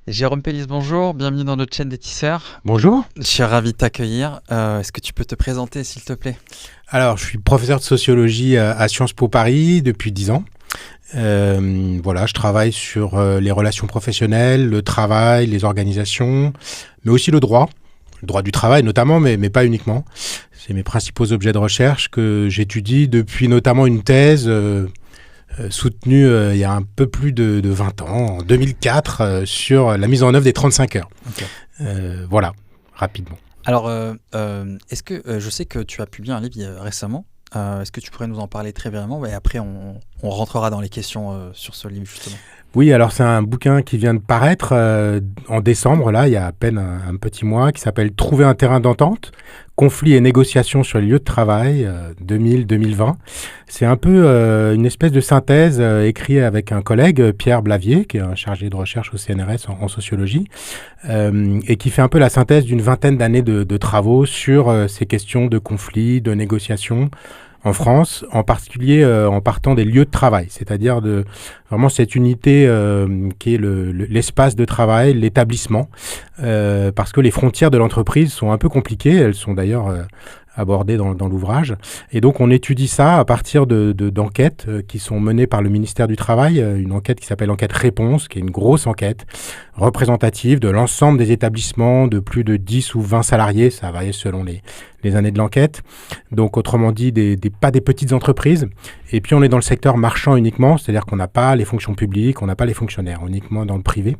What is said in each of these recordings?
Jérôme Pellis, bonjour, bienvenue dans notre chaîne des tisseurs. Bonjour. Je suis ravi de t'accueillir. Est-ce que tu peux te présenter, s'il te plaît? Alors, je suis professeur de sociologie à Sciences Po Paris depuis 10 ans. Voilà, je travaille sur les relations professionnelles, le travail, les organisations, mais aussi le droit du travail notamment, mais pas uniquement. C'est mes principaux objets de recherche que j'étudie depuis notamment une thèse soutenue il y a un peu plus de 20 ans, en 2004, sur la mise en œuvre des 35 heures. Ok. Voilà, rapidement. Alors, est-ce que je sais que tu as publié un livre récemment. Est-ce que tu pourrais nous en parler très brièvement et après on rentrera dans les questions sur ce livre justement. Oui, alors c'est un bouquin qui vient de paraître en décembre, là, il y a à peine un petit mois, qui s'appelle « Trouver un terrain d'entente, conflits et négociations sur les lieux de travail 2000-2020 ». C'est un peu une espèce de synthèse écrite avec un collègue, Pierre Blavier, qui est un chargé de recherche au CNRS en sociologie, et qui fait un peu la synthèse d'une vingtaine d'années de travaux sur ces questions de conflits, de négociations, en France, en particulier en partant des lieux de travail, c'est-à-dire de vraiment cette unité qui est l'espace de travail, l'établissement, parce que les frontières de l'entreprise sont un peu compliquées, elles sont d'ailleurs abordées dans l'ouvrage, et donc on étudie ça à partir d'enquêtes qui sont menées par le ministère du Travail, une enquête qui s'appelle Enquête Réponse, qui est une grosse enquête représentative de l'ensemble des établissements de plus de 10 ou 20 salariés, ça varie selon les années de l'enquête, donc autrement dit pas des petites entreprises, et puis on est dans le secteur marchand uniquement, c'est-à-dire qu'on n'a pas les fonctions publiques, on n'a pas les fonctionnaires, uniquement dans le privé.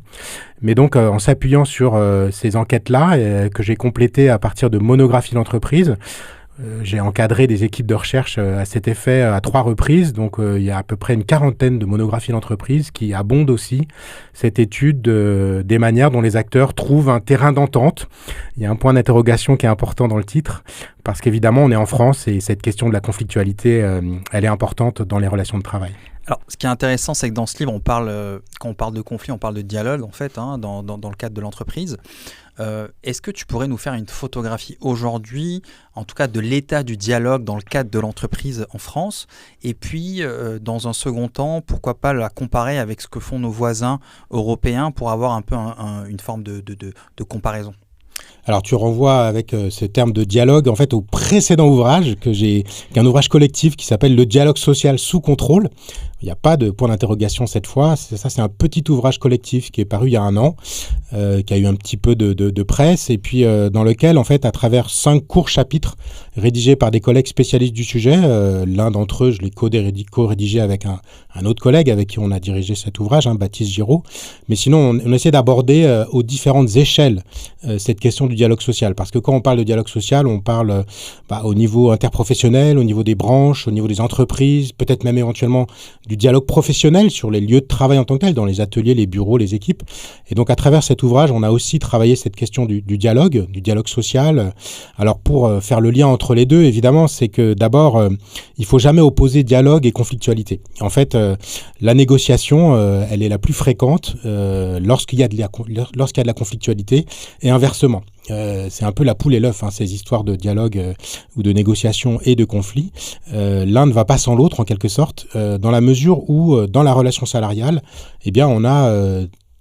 Mais donc en s'appuyant sur ces enquêtes-là, que j'ai complétées à partir de monographies d'entreprise, j'ai encadré des équipes de recherche à cet effet à 3 reprises, donc il y a à peu près une quarantaine de monographies d'entreprise qui abondent aussi cette étude des manières dont les acteurs trouvent un terrain d'entente. Il y a un point d'interrogation qui est important dans le titre, parce qu'évidemment on est en France et cette question de la conflictualité, elle est importante dans les relations de travail. Alors, ce qui est intéressant, c'est que dans ce livre, quand on parle de conflit, on parle de dialogue, en fait, dans le cadre de l'entreprise. Est-ce que tu pourrais nous faire une photographie aujourd'hui, en tout cas de l'état du dialogue dans le cadre de l'entreprise en France, et puis, dans un second temps, pourquoi pas la comparer avec ce que font nos voisins européens pour avoir un peu une forme de comparaison? Alors tu renvoies avec ce terme de dialogue en fait au précédent ouvrage qui est un ouvrage collectif qui s'appelle Le dialogue social sous contrôle. Il n'y a pas de point d'interrogation cette fois. C'est un petit ouvrage collectif qui est paru il y a 1 an, qui a eu un petit peu de presse et puis dans lequel en fait à travers 5 courts chapitres rédigés par des collègues spécialistes du sujet, l'un d'entre eux je l'ai co-rédigé avec un autre collègue avec qui on a dirigé cet ouvrage, Baptiste Giraud. Mais sinon on essaie d'aborder aux différentes échelles cette question du dialogue social, parce que quand on parle de dialogue social, on parle au niveau interprofessionnel, au niveau des branches, au niveau des entreprises, peut-être même éventuellement du dialogue professionnel sur les lieux de travail en tant que tel, dans les ateliers, les bureaux, les équipes. Et donc à travers cet ouvrage, on a aussi travaillé cette question du dialogue social. Alors pour faire le lien entre les deux, évidemment, c'est que d'abord, il faut jamais opposer dialogue et conflictualité. En fait, la négociation, elle est la plus fréquente lorsqu'il y a de la conflictualité et inversement. C'est un peu la poule et l'œuf, ces histoires de dialogue ou de négociation et de conflit. L'un ne va pas sans l'autre en quelque sorte, dans la mesure où dans la relation salariale, eh bien, on a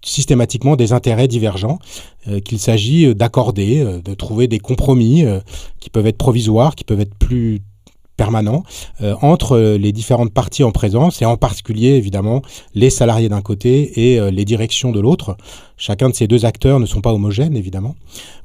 systématiquement des intérêts divergents qu'il s'agit d'accorder, de trouver des compromis qui peuvent être provisoires, qui peuvent être plus permanent entre les différentes parties en présence et en particulier évidemment les salariés d'un côté et les directions de l'autre. Chacun de ces 2 acteurs ne sont pas homogènes évidemment.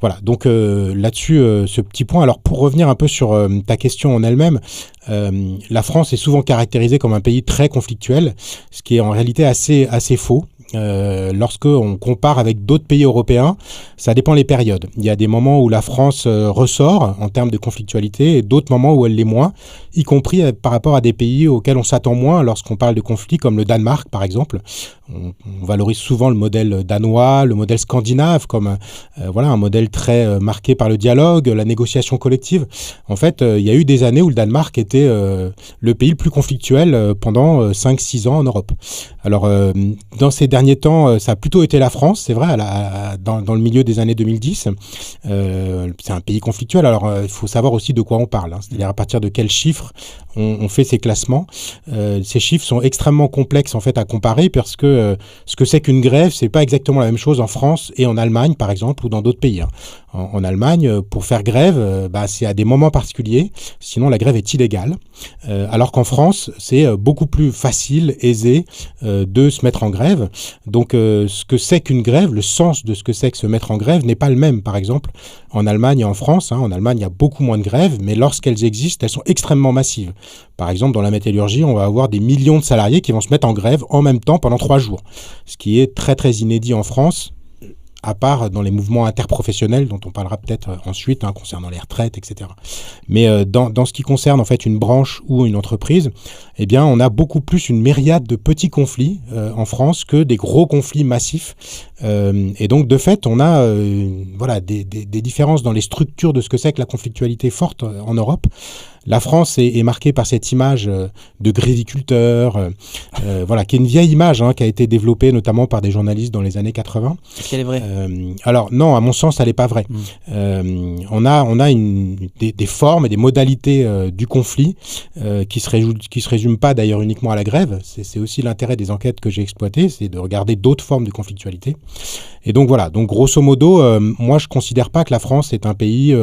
Voilà, donc là-dessus ce petit point. Alors pour revenir un peu sur ta question en elle-même, la France est souvent caractérisée comme un pays très conflictuel, ce qui est en réalité assez faux. Lorsqu'on compare avec d'autres pays européens, ça dépend les périodes. Il y a des moments où la France ressort en termes de conflictualité et d'autres moments où elle l'est moins, y compris par rapport à des pays auxquels on s'attend moins lorsqu'on parle de conflits, comme le Danemark par exemple. On valorise souvent le modèle danois, le modèle scandinave comme un modèle très marqué par le dialogue, la négociation collective. En fait, il y a eu des années où le Danemark était le pays le plus conflictuel pendant 5-6 ans en Europe. Alors, dans ces dernières derniers temps, ça a plutôt été la France, c'est vrai, dans le milieu des années 2010. C'est un pays conflictuel, alors il faut savoir aussi de quoi on parle, hein, c'est-à-dire à partir de quels chiffres on fait ces classements. Ces chiffres sont extrêmement complexes en fait à comparer parce que ce que c'est qu'une grève, c'est pas exactement la même chose en France et en Allemagne par exemple ou dans d'autres pays. Hein. En Allemagne, pour faire grève, c'est à des moments particuliers, sinon la grève est illégale. Alors qu'en France, c'est beaucoup plus facile, aisé de se mettre en grève. Donc ce que c'est qu'une grève, le sens de ce que c'est que se mettre en grève n'est pas le même. Par exemple, en Allemagne et en France, hein, en Allemagne, il y a beaucoup moins de grèves, mais lorsqu'elles existent, elles sont extrêmement massives. Par exemple, dans la métallurgie, on va avoir des millions de salariés qui vont se mettre en grève en même temps pendant 3 jours, ce qui est très très inédit en France, à part dans les mouvements interprofessionnels dont on parlera peut-être ensuite, hein, concernant les retraites, etc. Mais dans ce qui concerne en fait une branche ou une entreprise, eh bien, on a beaucoup plus une myriade de petits conflits en France que des gros conflits massifs. Et donc, de fait, on a des différences dans les structures de ce que c'est que la conflictualité forte en Europe. La France est marquée par cette image de gréviculteur, qui est une vieille image qui a été développée notamment par des journalistes dans les années 80. Est-ce qu'elle est vraie ? Alors non, à mon sens, elle n'est pas vraie. On a des formes et des modalités du conflit qui se résument pas d'ailleurs uniquement à la grève. C'est aussi l'intérêt des enquêtes que j'ai exploitées, c'est de regarder d'autres formes de conflictualité. Et donc voilà, donc grosso modo, moi je considère pas que la France est un pays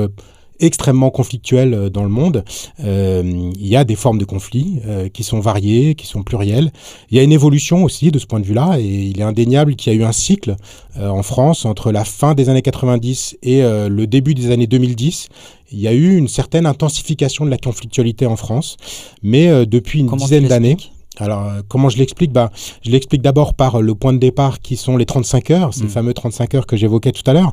extrêmement conflictuel dans le monde. Il y a des formes de conflits qui sont variées, qui sont plurielles. Il y a une évolution aussi de ce point de vue-là, et il est indéniable qu'il y a eu un cycle en France entre la fin des années 90 et le début des années 2010. Il y a eu une certaine intensification de la conflictualité en France, mais depuis une dizaine d'années. Alors, comment je l'explique ? Je l'explique d'abord par le point de départ qui sont les 35 heures, ces fameux 35 heures que j'évoquais tout à l'heure,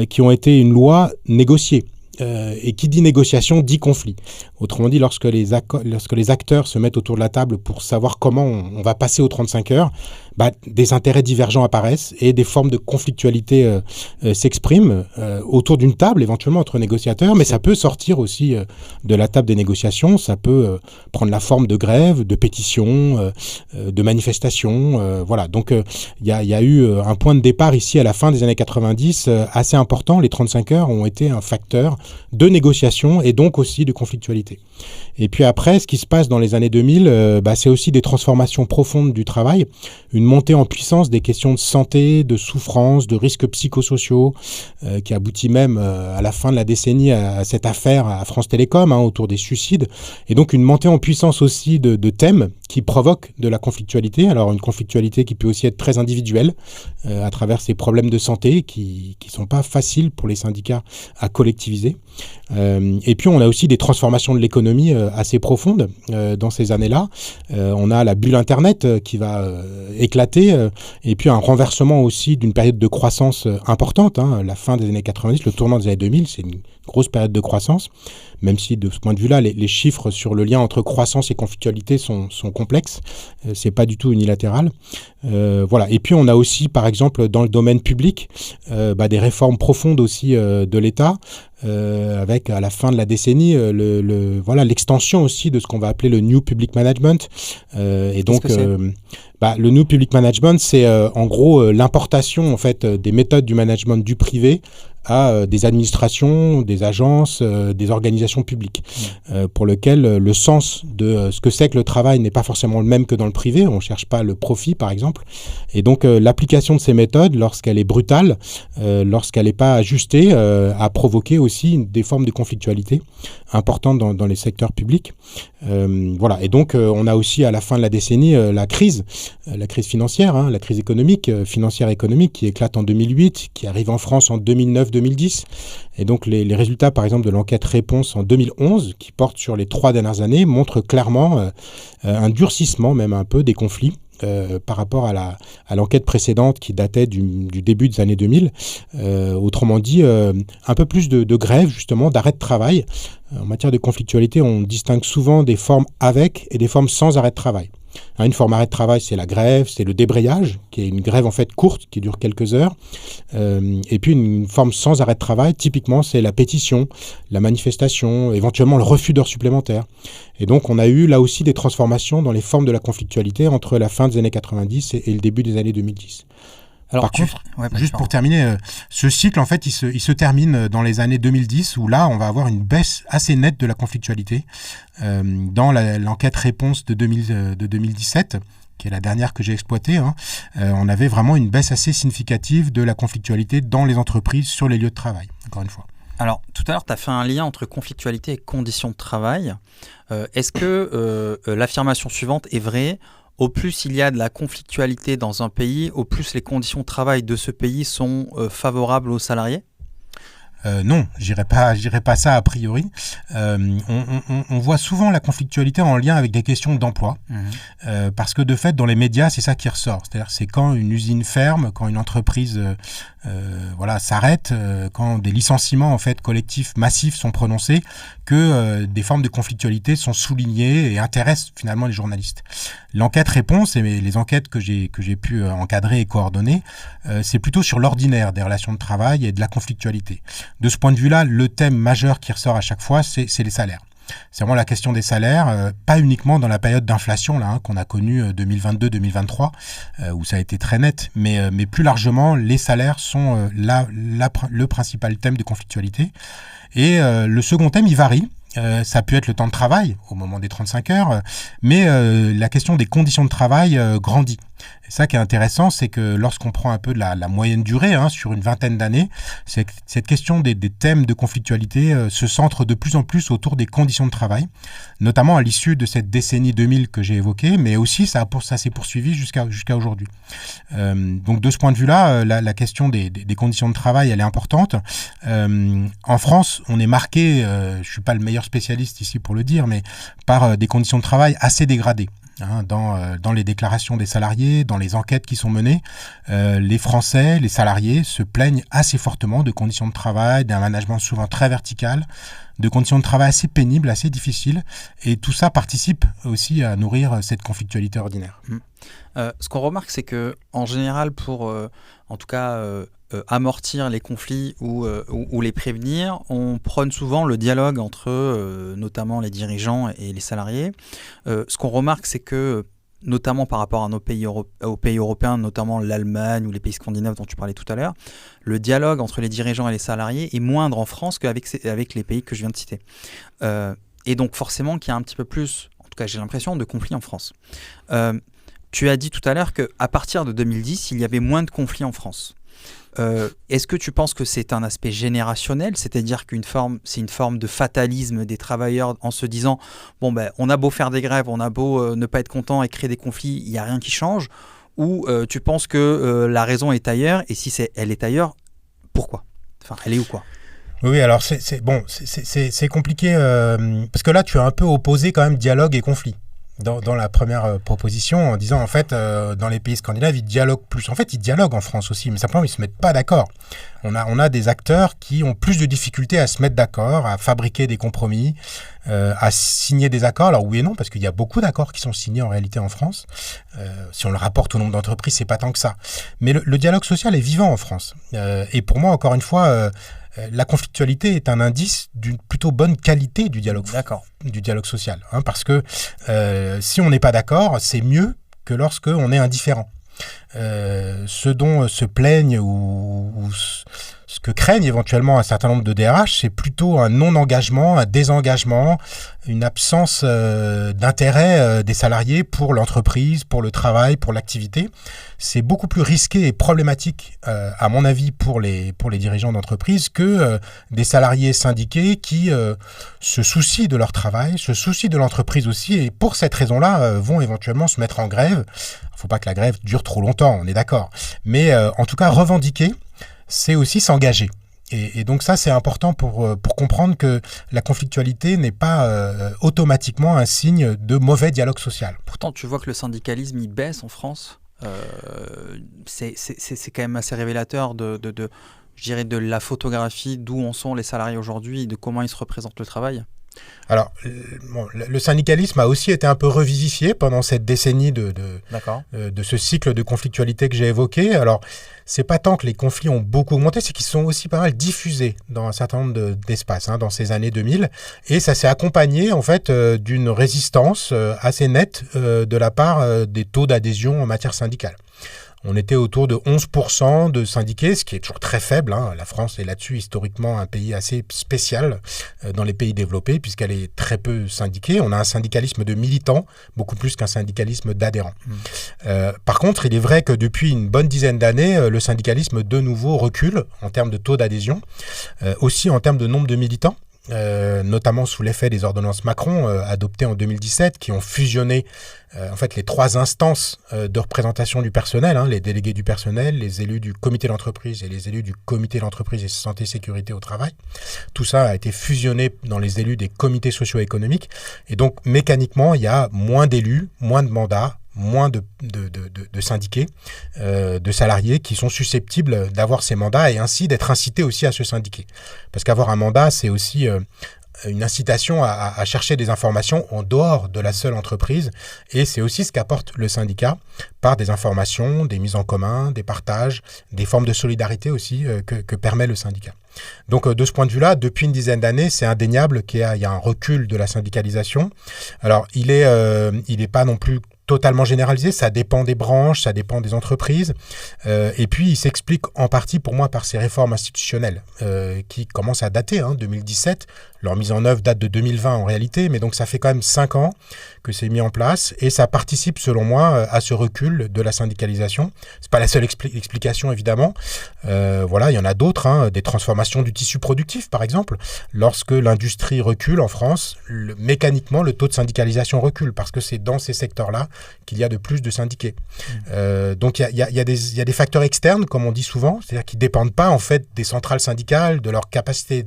qui ont été une loi négociée. Et qui dit négociation dit conflit. Autrement dit, lorsque les acteurs se mettent autour de la table pour savoir comment on va passer aux 35 heures, des intérêts divergents apparaissent et des formes de conflictualité s'expriment autour d'une table, éventuellement entre négociateurs, mais ça peut sortir aussi de la table des négociations, ça peut prendre la forme de grève, de pétition, de manifestation. Voilà. Donc il y a eu un point de départ ici à la fin des années 90 assez important. Les 35 heures ont été un facteur de négociation et donc aussi de conflictualité. Et puis après, ce qui se passe dans les années 2000, c'est aussi des transformations profondes du travail, une montée en puissance des questions de santé, de souffrance, de risques psychosociaux, qui aboutit même à la fin de la décennie à cette affaire à France Télécom autour des suicides. Et donc une montée en puissance aussi de thèmes qui provoquent de la conflictualité. Alors une conflictualité qui peut aussi être très individuelle à travers ces problèmes de santé qui sont pas faciles pour les syndicats à collectiviser. Et puis on a aussi des transformations de l'économie assez profondes dans ces années-là. On a la bulle Internet qui va éclater et puis un renversement aussi d'une période de croissance importante. La fin des années 90, le tournant des années 2000, c'est une grosse période de croissance, même si de ce point de vue-là, les chiffres sur le lien entre croissance et conflictualité sont complexes. C'est pas du tout unilatéral. Voilà. Et puis on a aussi, par exemple, dans le domaine public, des réformes profondes aussi de l'État, avec à la fin de la décennie l'extension aussi de ce qu'on va appeler le New Public Management. Et donc le New Public Management, c'est en gros l'importation en fait des méthodes du management du privé à des administrations, des agences, des organisations publiques, pour lequel le sens de ce que c'est que le travail n'est pas forcément le même que dans le privé. On ne cherche pas le profit, par exemple. Et donc, l'application de ces méthodes, lorsqu'elle est brutale, lorsqu'elle n'est pas ajustée, a provoqué aussi des formes de conflictualité importantes dans les secteurs publics. Voilà. Et donc, on a aussi, à la fin de la décennie, la crise financière, la crise financière économique qui éclate en 2008, qui arrive en France en 2009-2010. Et donc, les résultats, par exemple, de l'enquête Réponse en 2011, qui porte sur les 3 dernières années, montrent clairement un durcissement, même un peu, des conflits. Par rapport à l'enquête précédente qui datait du début des années 2000. Autrement dit, un peu plus de grève, justement, d'arrêt de travail. En matière de conflictualité, on distingue souvent des formes avec et des formes sans arrêt de travail. Une forme arrêt de travail, c'est la grève, c'est le débrayage, qui est une grève en fait courte, qui dure quelques heures. Et puis une forme sans arrêt de travail, typiquement, c'est la pétition, la manifestation, éventuellement le refus d'heures supplémentaires. Et donc on a eu là aussi des transformations dans les formes de la conflictualité entre la fin des années 90 et le début des années 2010. Alors, juste pour terminer, ce cycle, en fait, il se termine dans les années 2010, où là, on va avoir une baisse assez nette de la conflictualité. Dans l'enquête réponse de 2017, qui est la dernière que j'ai exploitée, on avait vraiment une baisse assez significative de la conflictualité dans les entreprises sur les lieux de travail, encore une fois. Alors, tout à l'heure, tu as fait un lien entre conflictualité et conditions de travail. Est-ce que l'affirmation suivante est vraie ? Au plus il y a de la conflictualité dans un pays, au plus les conditions de travail de ce pays sont favorables aux salariés ? Non, j'irai pas ça a priori. On voit souvent la conflictualité en lien avec des questions d'emploi, parce que de fait, dans les médias, c'est ça qui ressort. C'est-à-dire, c'est quand une usine ferme, quand une entreprise s'arrête, quand des licenciements en fait collectifs massifs sont prononcés, que des formes de conflictualité sont soulignées et intéressent finalement les journalistes. L'enquête réponse et les enquêtes que j'ai pu encadrer et coordonner, c'est plutôt sur l'ordinaire des relations de travail et de la conflictualité. De ce point de vue-là, le thème majeur qui ressort à chaque fois, c'est les salaires. C'est vraiment la question des salaires, pas uniquement dans la période d'inflation là, qu'on a connue 2022-2023, où ça a été très net, mais plus largement, les salaires sont le principal thème de conflictualité. Et le second thème, il varie. Ça peut être le temps de travail au moment des 35 heures, mais la question des conditions de travail grandit. Et ça qui est intéressant, c'est que lorsqu'on prend un peu de la moyenne durée sur une vingtaine d'années, c'est que cette question des thèmes de conflictualité se centre de plus en plus autour des conditions de travail, notamment à l'issue de cette décennie 2000 que j'ai évoquée, mais aussi ça s'est poursuivi jusqu'à aujourd'hui. Donc de ce point de vue-là, la question des conditions de travail, elle est importante. En France, on est marqué, je ne suis pas le meilleur spécialiste ici pour le dire, mais par des conditions de travail assez dégradées. Dans les déclarations des salariés, dans les enquêtes qui sont menées, les Français, les salariés se plaignent assez fortement de conditions de travail, d'un management souvent très vertical, de conditions de travail assez pénibles, assez difficiles, et tout ça participe aussi à nourrir cette conflictualité ordinaire. Ce qu'on remarque, c'est que en général, pour en tout cas amortir les conflits ou les prévenir, on prône souvent le dialogue entre notamment les dirigeants et les salariés. Ce qu'on remarque, c'est que notamment par rapport à aux pays européens, notamment l'Allemagne ou les pays scandinaves dont tu parlais tout à l'heure, le dialogue entre les dirigeants et les salariés est moindre en France qu'avec les pays que je viens de citer. Et donc forcément qu'il y a un petit peu plus, en tout cas j'ai l'impression, de conflits en France. Tu as dit tout à l'heure qu'à partir de 2010, il y avait moins de conflits en France. Est-ce que tu penses que c'est un aspect générationnel, c'est-à-dire c'est une forme de fatalisme des travailleurs en se disant on a beau faire des grèves, on a beau ne pas être content et créer des conflits, il n'y a rien qui change, ou tu penses que la raison est ailleurs, et si elle est ailleurs, pourquoi ? Enfin, elle est où quoi ? Oui, alors c'est compliqué parce que là tu as un peu opposé quand même dialogue et conflit. Dans la première proposition, en disant en fait dans les pays scandinaves ils dialoguent plus. En fait ils dialoguent en France aussi, mais simplement ils se mettent pas d'accord. On a des acteurs qui ont plus de difficultés à se mettre d'accord, à fabriquer des compromis, à signer des accords. Alors oui et non, parce qu'il y a beaucoup d'accords qui sont signés en réalité en France. Si on le rapporte au nombre d'entreprises, c'est pas tant que ça. Mais le dialogue social est vivant en France. Et pour moi, encore une fois, la conflictualité est un indice d'une plutôt bonne qualité du dialogue social. Parce que si on n'est pas d'accord, c'est mieux que lorsqu'on est indifférent. Ce dont se plaignent ou ce que craignent éventuellement un certain nombre de DRH, c'est plutôt un non-engagement, un désengagement, une absence d'intérêt des salariés pour l'entreprise, pour le travail, pour l'activité. C'est beaucoup plus risqué et problématique, à mon avis, pour les dirigeants d'entreprise que des salariés syndiqués qui se soucient de leur travail, se soucient de l'entreprise aussi, et pour cette raison-là, vont éventuellement se mettre en grève. Il ne faut pas que la grève dure trop longtemps, on est d'accord. Mais en tout cas, revendiquer, c'est aussi s'engager. Et donc ça, c'est important pour comprendre que la conflictualité n'est pas automatiquement un signe de mauvais dialogue social. Pourtant, tu vois que le syndicalisme, il baisse en France. C'est quand même assez révélateur je dirais, de la photographie d'où en sont les salariés aujourd'hui et de comment ils se représentent le travail. Alors, le syndicalisme a aussi été un peu revivifié pendant cette décennie de ce cycle de conflictualité que j'ai évoqué. Alors, c'est pas tant que les conflits ont beaucoup augmenté, c'est qu'ils sont aussi pas mal diffusés dans un certain nombre d'espaces dans ces années 2000. Et ça s'est accompagné, en fait, d'une résistance assez nette de la part des taux d'adhésion en matière syndicale. On était autour de 11% de syndiqués, ce qui est toujours très faible. La France est là-dessus historiquement un pays assez spécial dans les pays développés, puisqu'elle est très peu syndiquée. On a un syndicalisme de militants, beaucoup plus qu'un syndicalisme d'adhérents. Par contre, il est vrai que depuis une bonne dizaine d'années, le syndicalisme de nouveau recule en termes de taux d'adhésion, aussi en termes de nombre de militants. Notamment sous l'effet des ordonnances Macron adoptées en 2017 qui ont fusionné en fait les trois instances de représentation du personnel, les délégués du personnel, les élus du comité d'entreprise et les élus du comité d'entreprise et santé sécurité au travail. Tout ça a été fusionné dans les élus des comités socio-économiques et donc mécaniquement il y a moins d'élus, moins de mandats, moins de syndiqués, de salariés qui sont susceptibles d'avoir ces mandats et ainsi d'être incités aussi à se syndiquer. Parce qu'avoir un mandat, c'est aussi une incitation à chercher des informations en dehors de la seule entreprise et c'est aussi ce qu'apporte le syndicat par des informations, des mises en commun, des partages, des formes de solidarité aussi que permet le syndicat. Donc de ce point de vue-là, depuis une dizaine d'années, c'est indéniable qu'il y a un recul de la syndicalisation. Alors il est pas non plus totalement généralisé, ça dépend des branches, ça dépend des entreprises. Et puis, il s'explique en partie, pour moi, par ces réformes institutionnelles qui commencent à dater, 2017. Leur mise en œuvre date de 2020 en réalité, mais donc ça fait quand même 5 ans que c'est mis en place et ça participe, selon moi, à ce recul de la syndicalisation. C'est pas la seule explication, évidemment. Voilà, il y en a d'autres, des transformations du tissu productif, par exemple. Lorsque l'industrie recule en France, mécaniquement, le taux de syndicalisation recule parce que c'est dans ces secteurs-là qu'il y a de plus de syndiqués. Donc il y a des facteurs externes, comme on dit souvent, c'est-à-dire qui ne dépendent pas en fait des centrales syndicales, de leur capacité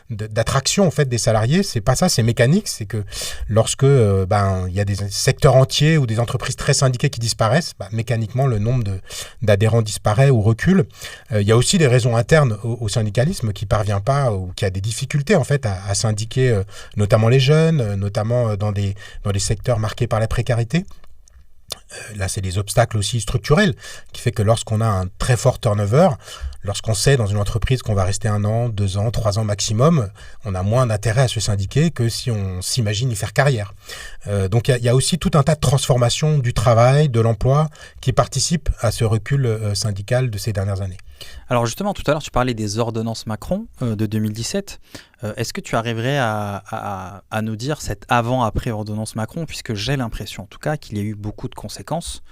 d'attraction en fait des salariés. C'est pas ça, c'est mécanique. C'est que lorsque il y a des secteurs entiers ou des entreprises très syndiquées qui disparaissent, mécaniquement le nombre d'adhérents disparaît ou recule. Il y a aussi des raisons internes au syndicalisme qui parvient pas ou qui a des difficultés en fait à syndiquer, notamment les jeunes, notamment dans des secteurs marqués par la précarité. Là, c'est des obstacles aussi structurels qui fait que lorsqu'on a un très fort turnover, lorsqu'on sait dans une entreprise qu'on va rester 1 an, 2 ans, 3 ans maximum, on a moins d'intérêt à se syndiquer que si on s'imagine y faire carrière. Donc il y a aussi tout un tas de transformations du travail, de l'emploi qui participent à ce recul syndical de ces dernières années. Alors justement, tout à l'heure, tu parlais des ordonnances Macron de 2017. Est-ce que tu arriverais à nous dire cette avant-après ordonnance Macron, puisque j'ai l'impression en tout cas qu'il y a eu beaucoup de conséquences,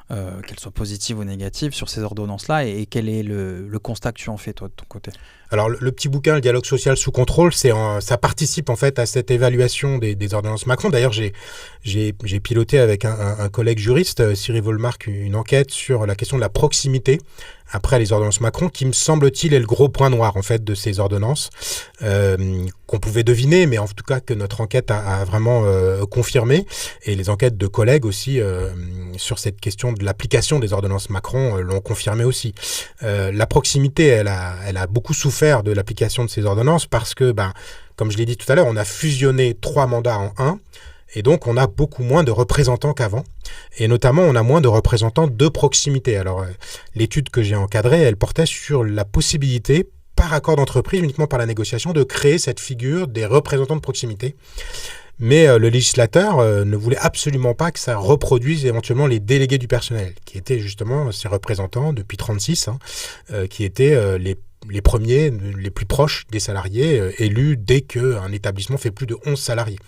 qu'elles soient positives ou négatives, sur ces ordonnances-là, et quel est le constat que tu en fais, toi, de ton côté ? Alors, le petit bouquin, le dialogue social sous contrôle, ça participe en fait à cette évaluation des ordonnances Macron. D'ailleurs, j'ai piloté avec un collègue juriste, Cyril Volmark, une enquête sur la question de la proximité après les ordonnances Macron, qui me semble-t-il est le gros point noir en fait de ces ordonnances, qu'on pouvait deviner, mais en tout cas que notre enquête a vraiment confirmé, et les enquêtes de collègues aussi sur cette question de l'application des ordonnances Macron l'ont confirmé aussi. La proximité, elle a beaucoup souffert de l'application de ces ordonnances parce que, comme je l'ai dit tout à l'heure, on a fusionné 3 mandats en 1. Et donc, on a beaucoup moins de représentants qu'avant. Et notamment, on a moins de représentants de proximité. Alors, l'étude que j'ai encadrée, elle portait sur la possibilité, par accord d'entreprise, uniquement par la négociation, de créer cette figure des représentants de proximité. Mais le législateur ne voulait absolument pas que ça reproduise éventuellement les délégués du personnel, qui étaient justement ces représentants depuis 1936, qui étaient les premiers, les plus proches des salariés, élus dès qu'un établissement fait plus de 11 salariés.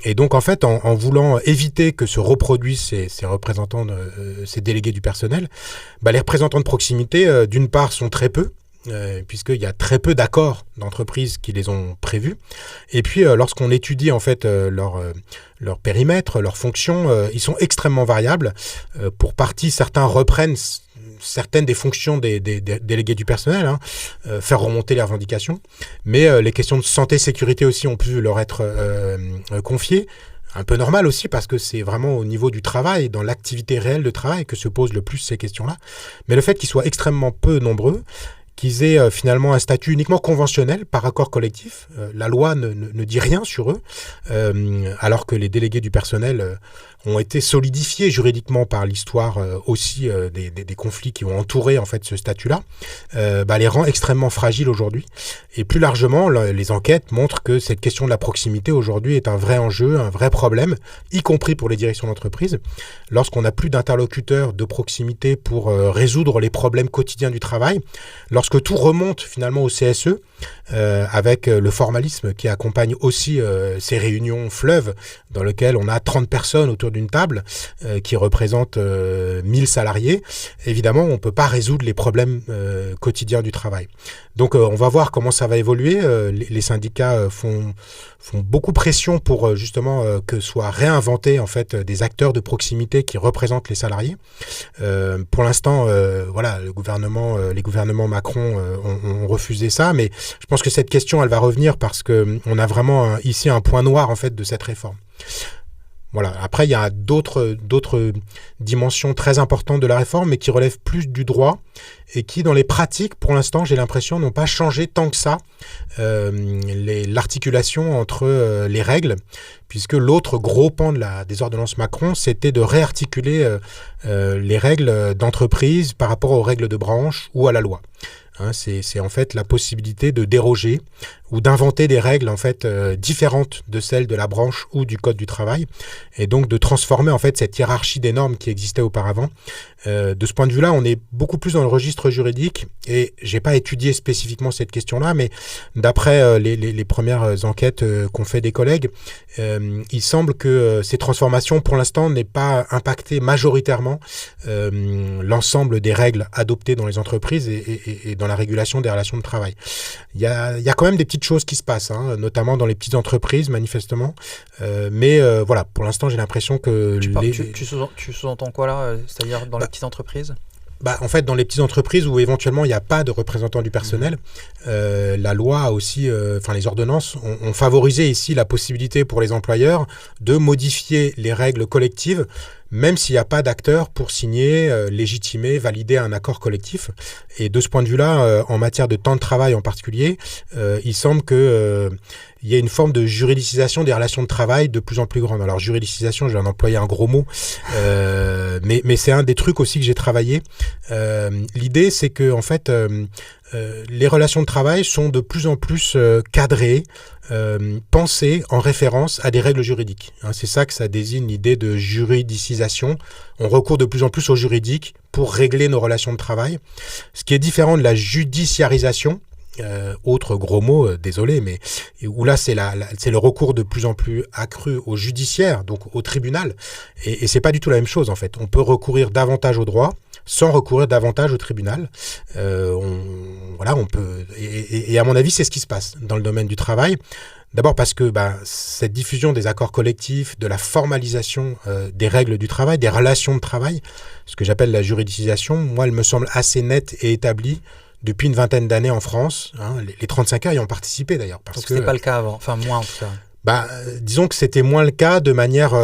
Et donc, en fait, en voulant éviter que se reproduisent ces représentants, ces délégués du personnel, les représentants de proximité, d'une part, sont très peu, puisqu'il y a très peu d'accords d'entreprises qui les ont prévus. Et puis, lorsqu'on étudie en fait leur périmètre, leurs fonctions, ils sont extrêmement variables. Pour partie, certains reprennent certaines des fonctions des délégués du personnel, faire remonter les revendications, mais les questions de santé, sécurité aussi ont pu leur être confiées. Un peu normal aussi parce que c'est vraiment au niveau du travail, dans l'activité réelle de travail que se posent le plus ces questions-là. Mais le fait qu'ils soient extrêmement peu nombreux, qu'ils aient finalement un statut uniquement conventionnel par accord collectif. La loi ne dit rien sur eux, alors que les délégués du personnel ont été solidifiés juridiquement par l'histoire aussi des conflits qui ont entouré en fait ce statut-là, les rend extrêmement fragiles aujourd'hui. Et plus largement, les enquêtes montrent que cette question de la proximité aujourd'hui est un vrai enjeu, un vrai problème, y compris pour les directions d'entreprise. Lorsqu'on n'a plus d'interlocuteurs de proximité pour résoudre les problèmes quotidiens du travail, lorsque tout remonte finalement au CSE, avec le formalisme qui accompagne aussi ces réunions fleuves dans lesquelles on a 30 personnes autour d'une table qui représentent 1000 salariés, évidemment on ne peut pas résoudre les problèmes quotidiens du travail. Donc on va voir comment ça va évoluer. Les syndicats font beaucoup pression pour justement que soient réinventés en fait des acteurs de proximité qui représentent les salariés. Pour l'instant, les gouvernements Macron ont refusé ça, mais je pense que cette question elle va revenir parce que on a vraiment ici un point noir en fait de cette réforme. Voilà. Après, il y a d'autres dimensions très importantes de la réforme, mais qui relèvent plus du droit et qui, dans les pratiques, pour l'instant, j'ai l'impression, n'ont pas changé tant que ça l'articulation entre les règles, puisque l'autre gros pan des ordonnances Macron, c'était de réarticuler les règles d'entreprise par rapport aux règles de branche ou à la loi. C'est en fait la possibilité de déroger ou d'inventer des règles en fait différentes de celles de la branche ou du code du travail, et donc de transformer en fait cette hiérarchie des normes qui existait auparavant. De ce point de vue-là, on est beaucoup plus dans le registre juridique, et j'ai pas étudié spécifiquement cette question-là, mais d'après les premières enquêtes qu'ont fait des collègues, il semble que ces transformations, pour l'instant, n'aient pas impacté majoritairement l'ensemble des règles adoptées dans les entreprises et dans la régulation des relations de travail. Il y a quand même des petites choses qui se passent, notamment dans les petites entreprises, manifestement. Mais voilà, pour l'instant, j'ai l'impression que... Tu sous-entends quoi là, c'est-à-dire dans les petites entreprises ? En fait, dans les petites entreprises où éventuellement il n'y a pas de représentants du personnel, la loi a aussi, les ordonnances ont favorisé ici la possibilité pour les employeurs de modifier les règles collectives, même s'il n'y a pas d'acteur pour signer, légitimer, valider un accord collectif. Et de ce point de vue-là, en matière de temps de travail en particulier, il semble que il y a une forme de juridicisation des relations de travail de plus en plus grande. Alors juridicisation, je vais en employer un gros mot, mais c'est un des trucs aussi que j'ai travaillé. L'idée, c'est que en fait, les relations de travail sont de plus en plus cadrées, pensées en référence à des règles juridiques. C'est ça que ça désigne, l'idée de juridicisation. On recourt de plus en plus au juridique pour régler nos relations de travail, ce qui est différent de la judiciarisation. Autre gros mot, désolé, mais où là c'est le recours de plus en plus accru au judiciaire, donc au tribunal, et c'est pas du tout la même chose en fait. On peut recourir davantage au droit sans recourir davantage au tribunal. On peut, et à mon avis c'est ce qui se passe dans le domaine du travail. D'abord parce que cette diffusion des accords collectifs, de la formalisation des règles du travail, des relations de travail, ce que j'appelle la juridicisation, moi elle me semble assez nette et établie depuis une vingtaine d'années en France. Les 35 heures y ont participé d'ailleurs. Donc c'était pas le cas avant, enfin moins en tout cas. Disons que c'était moins le cas de manière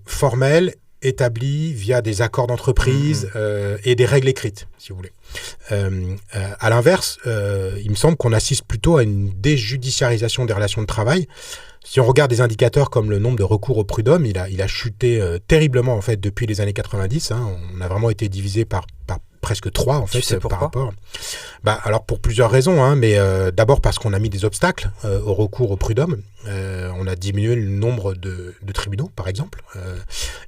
formelle, établie via des accords d'entreprise et des règles écrites, si vous voulez. À l'inverse, il me semble qu'on assiste plutôt à une déjudiciarisation des relations de travail. Si on regarde des indicateurs comme le nombre de recours au prud'homme, il a chuté terriblement en fait depuis les années 90. On a vraiment été divisé par presque 3 en fait. Tu sais pourquoi ? Par rapport. Alors pour plusieurs raisons, mais d'abord parce qu'on a mis des obstacles au recours au prud'homme. On a diminué le nombre de tribunaux par exemple.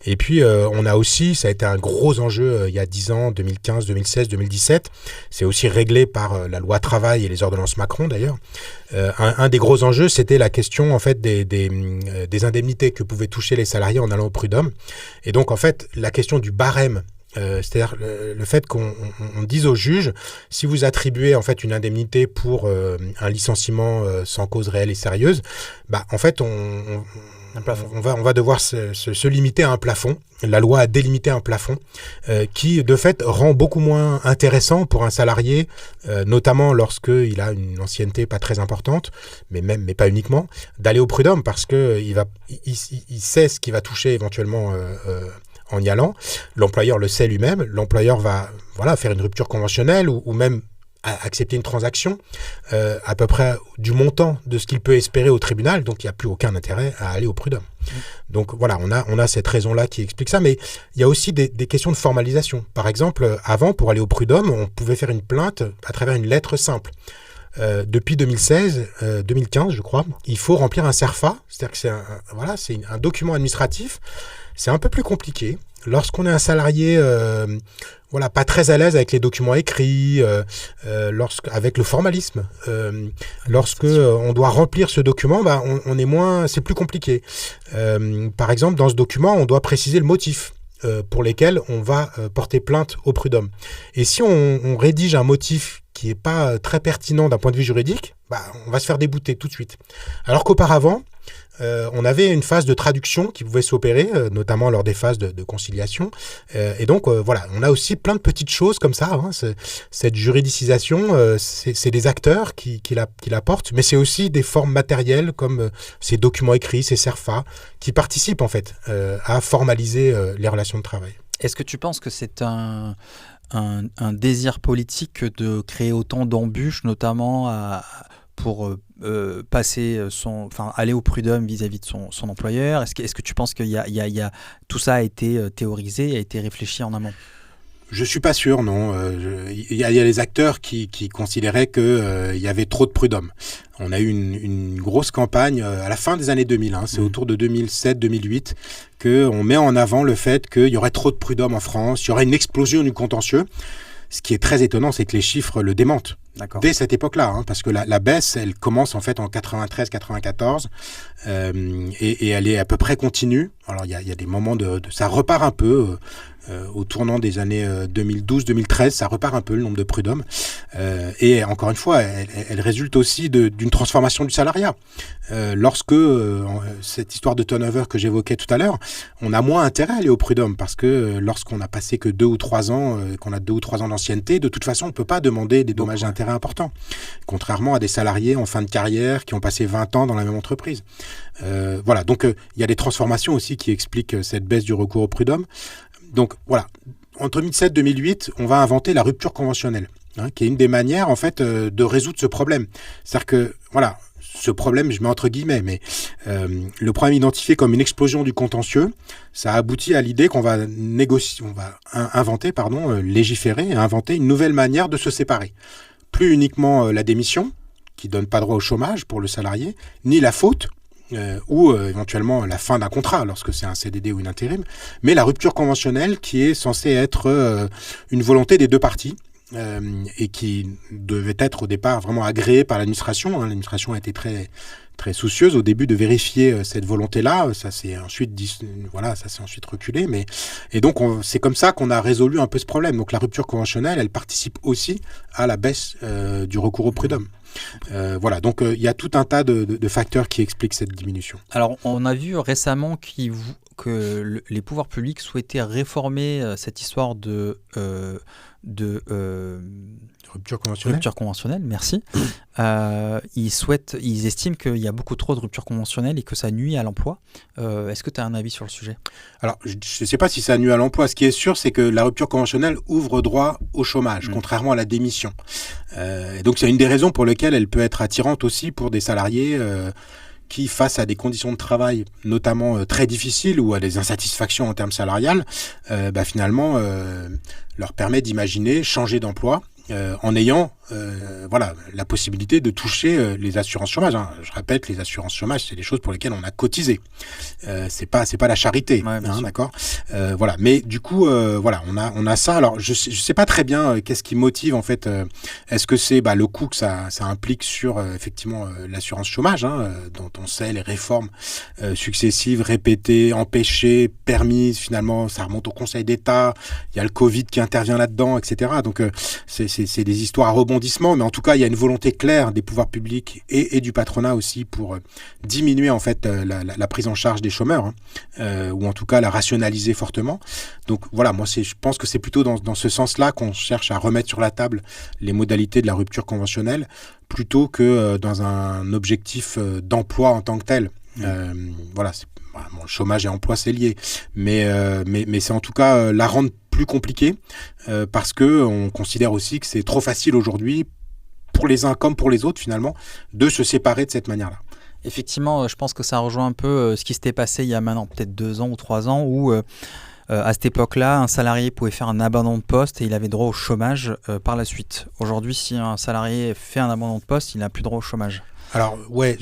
Et puis on a aussi, ça a été un gros enjeu il y a 10 ans, 2015, 2016, 2017. C'est aussi réglé par la loi travail et les ordonnances Macron d'ailleurs. Un des gros enjeux, c'était la question en fait des indemnités que pouvaient toucher les salariés en allant au prud'homme. Et donc en fait la question du barème, c'est-à-dire le fait qu'on dise au juge, si vous attribuez en fait une indemnité pour un licenciement sans cause réelle et sérieuse, en fait on va devoir se limiter à un plafond. La loi a délimité un plafond qui de fait rend beaucoup moins intéressant pour un salarié, notamment lorsqu'il a une ancienneté pas très importante, mais pas uniquement, d'aller au prud'homme parce que il sait ce qui va toucher éventuellement en y allant. L'employeur le sait lui-même. L'employeur va faire une rupture conventionnelle ou même accepter une transaction à peu près du montant de ce qu'il peut espérer au tribunal, donc il n'y a plus aucun intérêt à aller au prud'homme. Donc voilà, on a cette raison-là qui explique ça, mais il y a aussi des questions de formalisation. Par exemple, avant, pour aller au prud'homme, on pouvait faire une plainte à travers une lettre simple. Depuis 2015, je crois, il faut remplir un CERFA, c'est-à-dire que c'est un document administratif. C'est un peu plus compliqué. Lorsqu'on est un salarié pas très à l'aise avec les documents écrits, avec le formalisme, lorsque on doit remplir ce document, c'est plus compliqué. Par exemple, dans ce document, on doit préciser le motif pour lesquels on va porter plainte au prud'homme. Et si on rédige un motif qui n'est pas très pertinent d'un point de vue juridique, on va se faire débouter tout de suite. Alors qu'auparavant, on avait une phase de traduction qui pouvait s'opérer, notamment lors des phases de conciliation. Et donc, on a aussi plein de petites choses comme ça. Cette juridicisation, c'est des acteurs qui la portent, mais c'est aussi des formes matérielles comme ces documents écrits, ces CERFA, qui participent en fait à formaliser les relations de travail. Est-ce que tu penses que c'est un désir politique de créer autant d'embûches, notamment pour aller au prud'homme vis-à-vis de son employeur? Est-ce que tu penses que tout ça a été théorisé, a été réfléchi en amont? Je suis pas sûr, non. Il y a les acteurs qui considéraient qu'il y avait trop de prud'hommes. On a eu une grosse campagne à la fin des années 2000, c'est autour de 2007-2008, qu'on met en avant le fait qu'il y aurait trop de prud'hommes en France, il y aurait une explosion du contentieux. Ce qui est très étonnant, c'est que les chiffres le démentent. D'accord. Dès cette époque-là, parce que la baisse, elle commence en fait en 93-94 et elle est à peu près continue. Alors il y a des moments ça repart un peu au tournant des années 2012-2013, ça repart un peu le nombre de prud'hommes. Et encore une fois, elle résulte aussi d'une transformation du salariat. Lorsque cette histoire de turnover que j'évoquais tout à l'heure, on a moins intérêt à aller au prud'homme parce que lorsqu'on n'a passé que 2 ou 3 ans, qu'on a 2 ou 3 ans d'ancienneté, de toute façon, on ne peut pas demander des dommages et intérêts importants. Contrairement à des salariés en fin de carrière qui ont passé 20 ans dans la même entreprise. Donc il y a des transformations aussi qui expliquent cette baisse du recours au prud'homme. Donc voilà, entre 2007 et 2008, on va inventer la rupture conventionnelle, qui est une des manières en fait de résoudre ce problème. C'est-à-dire que ce problème, je mets entre guillemets, mais le problème identifié comme une explosion du contentieux, ça aboutit à l'idée qu'on va légiférer et inventer une nouvelle manière de se séparer. Plus uniquement la démission, qui donne pas droit au chômage pour le salarié, ni la faute, ou éventuellement la fin d'un contrat lorsque c'est un CDD ou une intérim, mais la rupture conventionnelle qui est censée être une volonté des deux parties et qui devait être au départ vraiment agréée par l'administration. L'administration a été très, très soucieuse au début de vérifier cette volonté-là. Ça s'est ensuite reculé. Et donc, c'est comme ça qu'on a résolu un peu ce problème. Donc, la rupture conventionnelle, elle participe aussi à la baisse du recours au prud'homme. Donc il y a tout un tas de facteurs qui expliquent cette diminution. Alors on a vu récemment que les pouvoirs publics souhaitaient réformer cette histoire de rupture conventionnelle, merci. Ils estiment qu'il y a beaucoup trop de ruptures conventionnelles et que ça nuit à l'emploi. Est-ce que tu as un avis sur le sujet ? Alors, je ne sais pas si ça nuit à l'emploi. Ce qui est sûr, c'est que la rupture conventionnelle ouvre droit au chômage, contrairement à la démission. Donc, c'est une des raisons pour lesquelles elle peut être attirante aussi pour des salariés qui, face à des conditions de travail notamment très difficiles ou à des insatisfactions en termes salariales, finalement, leur permet d'imaginer changer d'emploi en ayant la possibilité de toucher les assurances chômage. Je répète, les assurances chômage, c'est des choses pour lesquelles on a cotisé. C'est pas la charité, d'accord. Mais du coup, on a ça. Alors, je sais pas très bien qu'est-ce qui motive en fait. Est-ce que c'est le coût que ça implique sur effectivement l'assurance chômage, dont on sait les réformes successives, répétées, empêchées, permises. Finalement, ça remonte au Conseil d'État. Il y a le Covid qui intervient là-dedans, etc. Donc, c'est des histoires à rebondissement, mais en tout cas, il y a une volonté claire des pouvoirs publics et du patronat aussi pour diminuer en fait la prise en charge des chômeurs, ou en tout cas la rationaliser fortement. Donc voilà, moi je pense que c'est plutôt dans ce sens-là qu'on cherche à remettre sur la table les modalités de la rupture conventionnelle, plutôt que dans un objectif d'emploi en tant que tel. Le chômage et emploi, c'est lié. Mais c'est en tout cas la rendre plus compliqué parce qu'on considère aussi que c'est trop facile aujourd'hui, pour les uns comme pour les autres finalement, de se séparer de cette manière-là. Effectivement, je pense que ça rejoint un peu ce qui s'était passé il y a maintenant peut-être 2 ans ou 3 ans où à cette époque-là, un salarié pouvait faire un abandon de poste et il avait droit au chômage par la suite. Aujourd'hui, si un salarié fait un abandon de poste, il n'a plus droit au chômage. Alors ouais,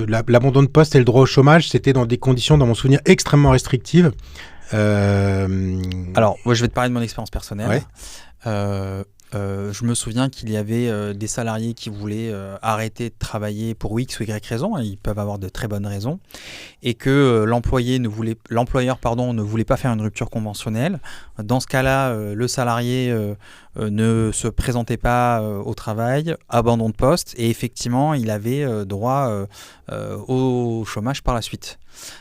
l'abandon de poste et le droit au chômage, c'était dans des conditions, dans mon souvenir, extrêmement restrictives. Alors, moi, je vais te parler de mon expérience personnelle. Ouais. Je me souviens qu'il y avait des salariés qui voulaient arrêter de travailler pour X ou Y raison, ils peuvent avoir de très bonnes raisons, et que l'employeur ne voulait pas faire une rupture conventionnelle. Dans ce cas-là, le salarié ne se présentait pas au travail, abandon de poste, et effectivement, il avait droit au chômage par la suite.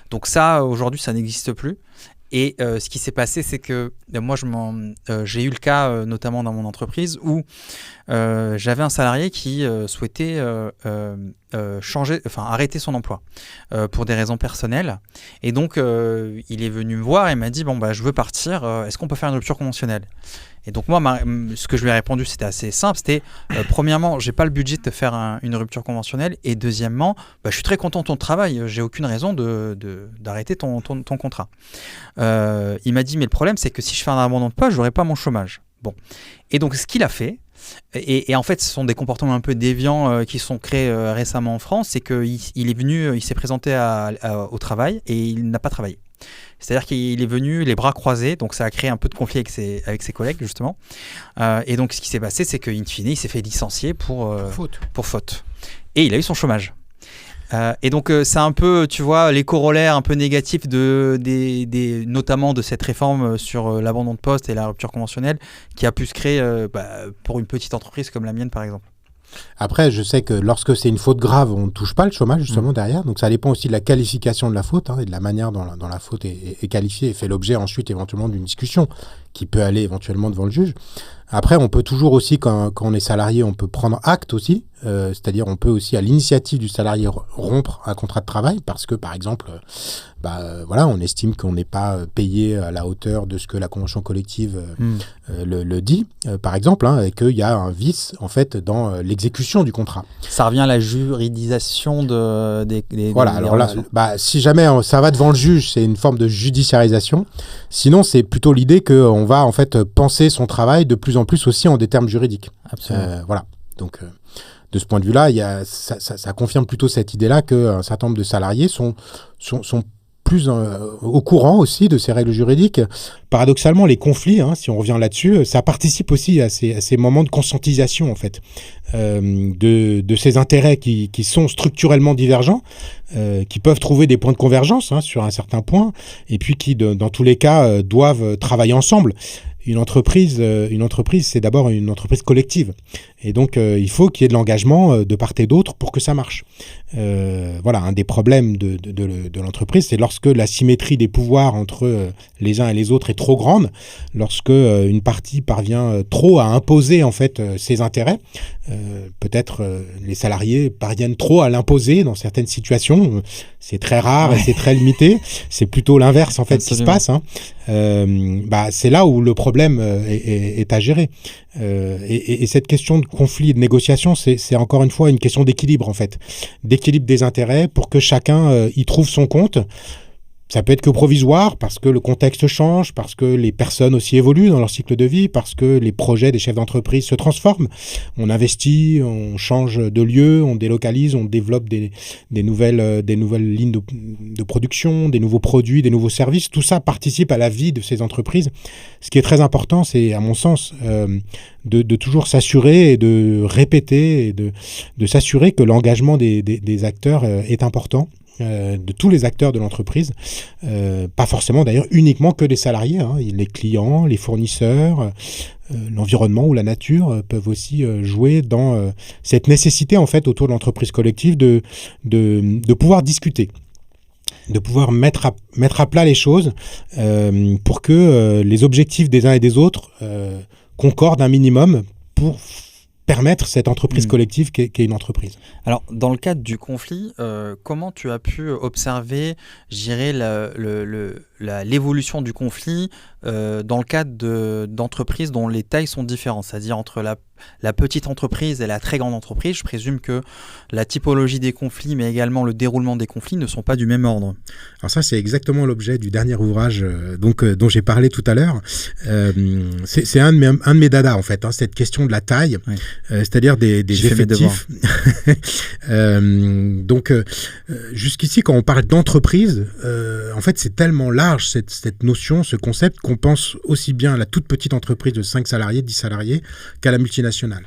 Donc ça, aujourd'hui, ça n'existe plus. Et ce qui s'est passé, c'est que moi, j'ai eu le cas, notamment dans mon entreprise, où j'avais un salarié qui souhaitait arrêter son emploi pour des raisons personnelles. Et donc, il est venu me voir et m'a dit, je veux partir, est-ce qu'on peut faire une rupture conventionnelle ? Et donc moi, ce que je lui ai répondu, c'était assez simple. C'était, premièrement, j'ai pas le budget de te faire une rupture conventionnelle. Et deuxièmement, je suis très content de ton travail. J'ai aucune raison d'arrêter ton contrat. Il m'a dit, mais le problème, c'est que si je fais un abandon de poste, j'aurai pas mon chômage. Bon. Et donc, ce qu'il a fait, et en fait, ce sont des comportements un peu déviants qui sont créés récemment en France, c'est qu'il est venu, il s'est présenté au travail et il n'a pas travaillé. C'est-à-dire qu'il est venu les bras croisés, donc ça a créé un peu de conflit avec ses collègues, justement. Et donc, ce qui s'est passé, c'est qu'in fine, il s'est fait licencier pour faute. Et il a eu son chômage. Et donc, c'est un peu, tu vois, les corollaires un peu négatifs notamment de cette réforme sur l'abandon de poste et la rupture conventionnelle qui a pu se créer pour une petite entreprise comme la mienne, par exemple. Après, je sais que lorsque c'est une faute grave, on ne touche pas le chômage, justement, derrière. Donc, ça dépend aussi de la qualification de la faute et de la manière dont la faute est qualifiée et fait l'objet ensuite, éventuellement, d'une discussion qui peut aller éventuellement devant le juge. Après, on peut toujours aussi, quand on est salarié, on peut prendre acte aussi. C'est-à-dire, on peut aussi, à l'initiative du salarié, rompre un contrat de travail parce que, par exemple, on estime qu'on n'est pas payé à la hauteur de ce que la convention collective le dit, par exemple, et qu'il y a un vice, en fait, dans l'exécution du contrat. Ça revient à la juridisation des voilà, alors là, si jamais ça va devant le juge, c'est une forme de judiciarisation. Sinon, c'est plutôt l'idée qu'on va, en fait, penser son travail de plus en plus aussi en des termes juridiques. Absolument. Voilà. Donc, de ce point de vue-là, ça confirme plutôt cette idée-là qu'un certain nombre de salariés sont plus au courant aussi de ces règles juridiques. Paradoxalement, les conflits, si on revient là-dessus, ça participe aussi à ces moments de conscientisation, en fait, de ces intérêts qui sont structurellement divergents, qui peuvent trouver des points de convergence sur un certain point, et puis qui, dans tous les cas, doivent travailler ensemble. Une entreprise, c'est d'abord une entreprise collective. Et donc, il faut qu'il y ait de l'engagement de part et d'autre pour que ça marche. Un des problèmes de l'entreprise, c'est lorsque la symétrie des pouvoirs entre les uns et les autres est trop grande, lorsque une partie parvient trop à imposer en fait ses intérêts. Peut-être les salariés parviennent trop à l'imposer dans certaines situations. C'est très rare et c'est très limité. C'est plutôt l'inverse en fait qui se passe. C'est là où le problème est à gérer. Et cette question de conflit et de négociation, c'est encore une fois une question d'équilibre en fait. D'équilibre des intérêts pour que chacun y trouve son compte. Ça peut être que provisoire parce que le contexte change, parce que les personnes aussi évoluent dans leur cycle de vie, parce que les projets des chefs d'entreprise se transforment. On investit, on change de lieu, on délocalise, on développe des nouvelles lignes de production, des nouveaux produits, des nouveaux services. Tout ça participe à la vie de ces entreprises. Ce qui est très important, c'est à mon sens de toujours s'assurer et de répéter et de s'assurer que l'engagement des acteurs est important. De tous les acteurs de l'entreprise, pas forcément d'ailleurs uniquement que des salariés, les clients, les fournisseurs, l'environnement ou la nature peuvent aussi jouer dans cette nécessité en fait autour de l'entreprise collective de pouvoir discuter, de pouvoir mettre à plat les choses pour que les objectifs des uns et des autres concordent un minimum pour permettre cette entreprise collective qui est une entreprise. Alors, dans le cadre du conflit, comment tu as pu observer, je dirais, l'évolution du conflit dans le cadre d'entreprises dont les tailles sont différentes, c'est-à-dire entre la petite entreprise et la très grande entreprise. Je présume que la typologie des conflits, mais également le déroulement des conflits ne sont pas du même ordre. Alors ça, c'est exactement l'objet du dernier ouvrage dont j'ai parlé tout à l'heure. C'est un de mes dadas, en fait, cette question de la taille, oui. C'est-à-dire des effectifs. Jusqu'ici, quand on parle d'entreprise, en fait, c'est tellement large, cette notion, ce concept, qu'on pense aussi bien à la toute petite entreprise de 5 salariés, 10 salariés, qu'à la multinationale.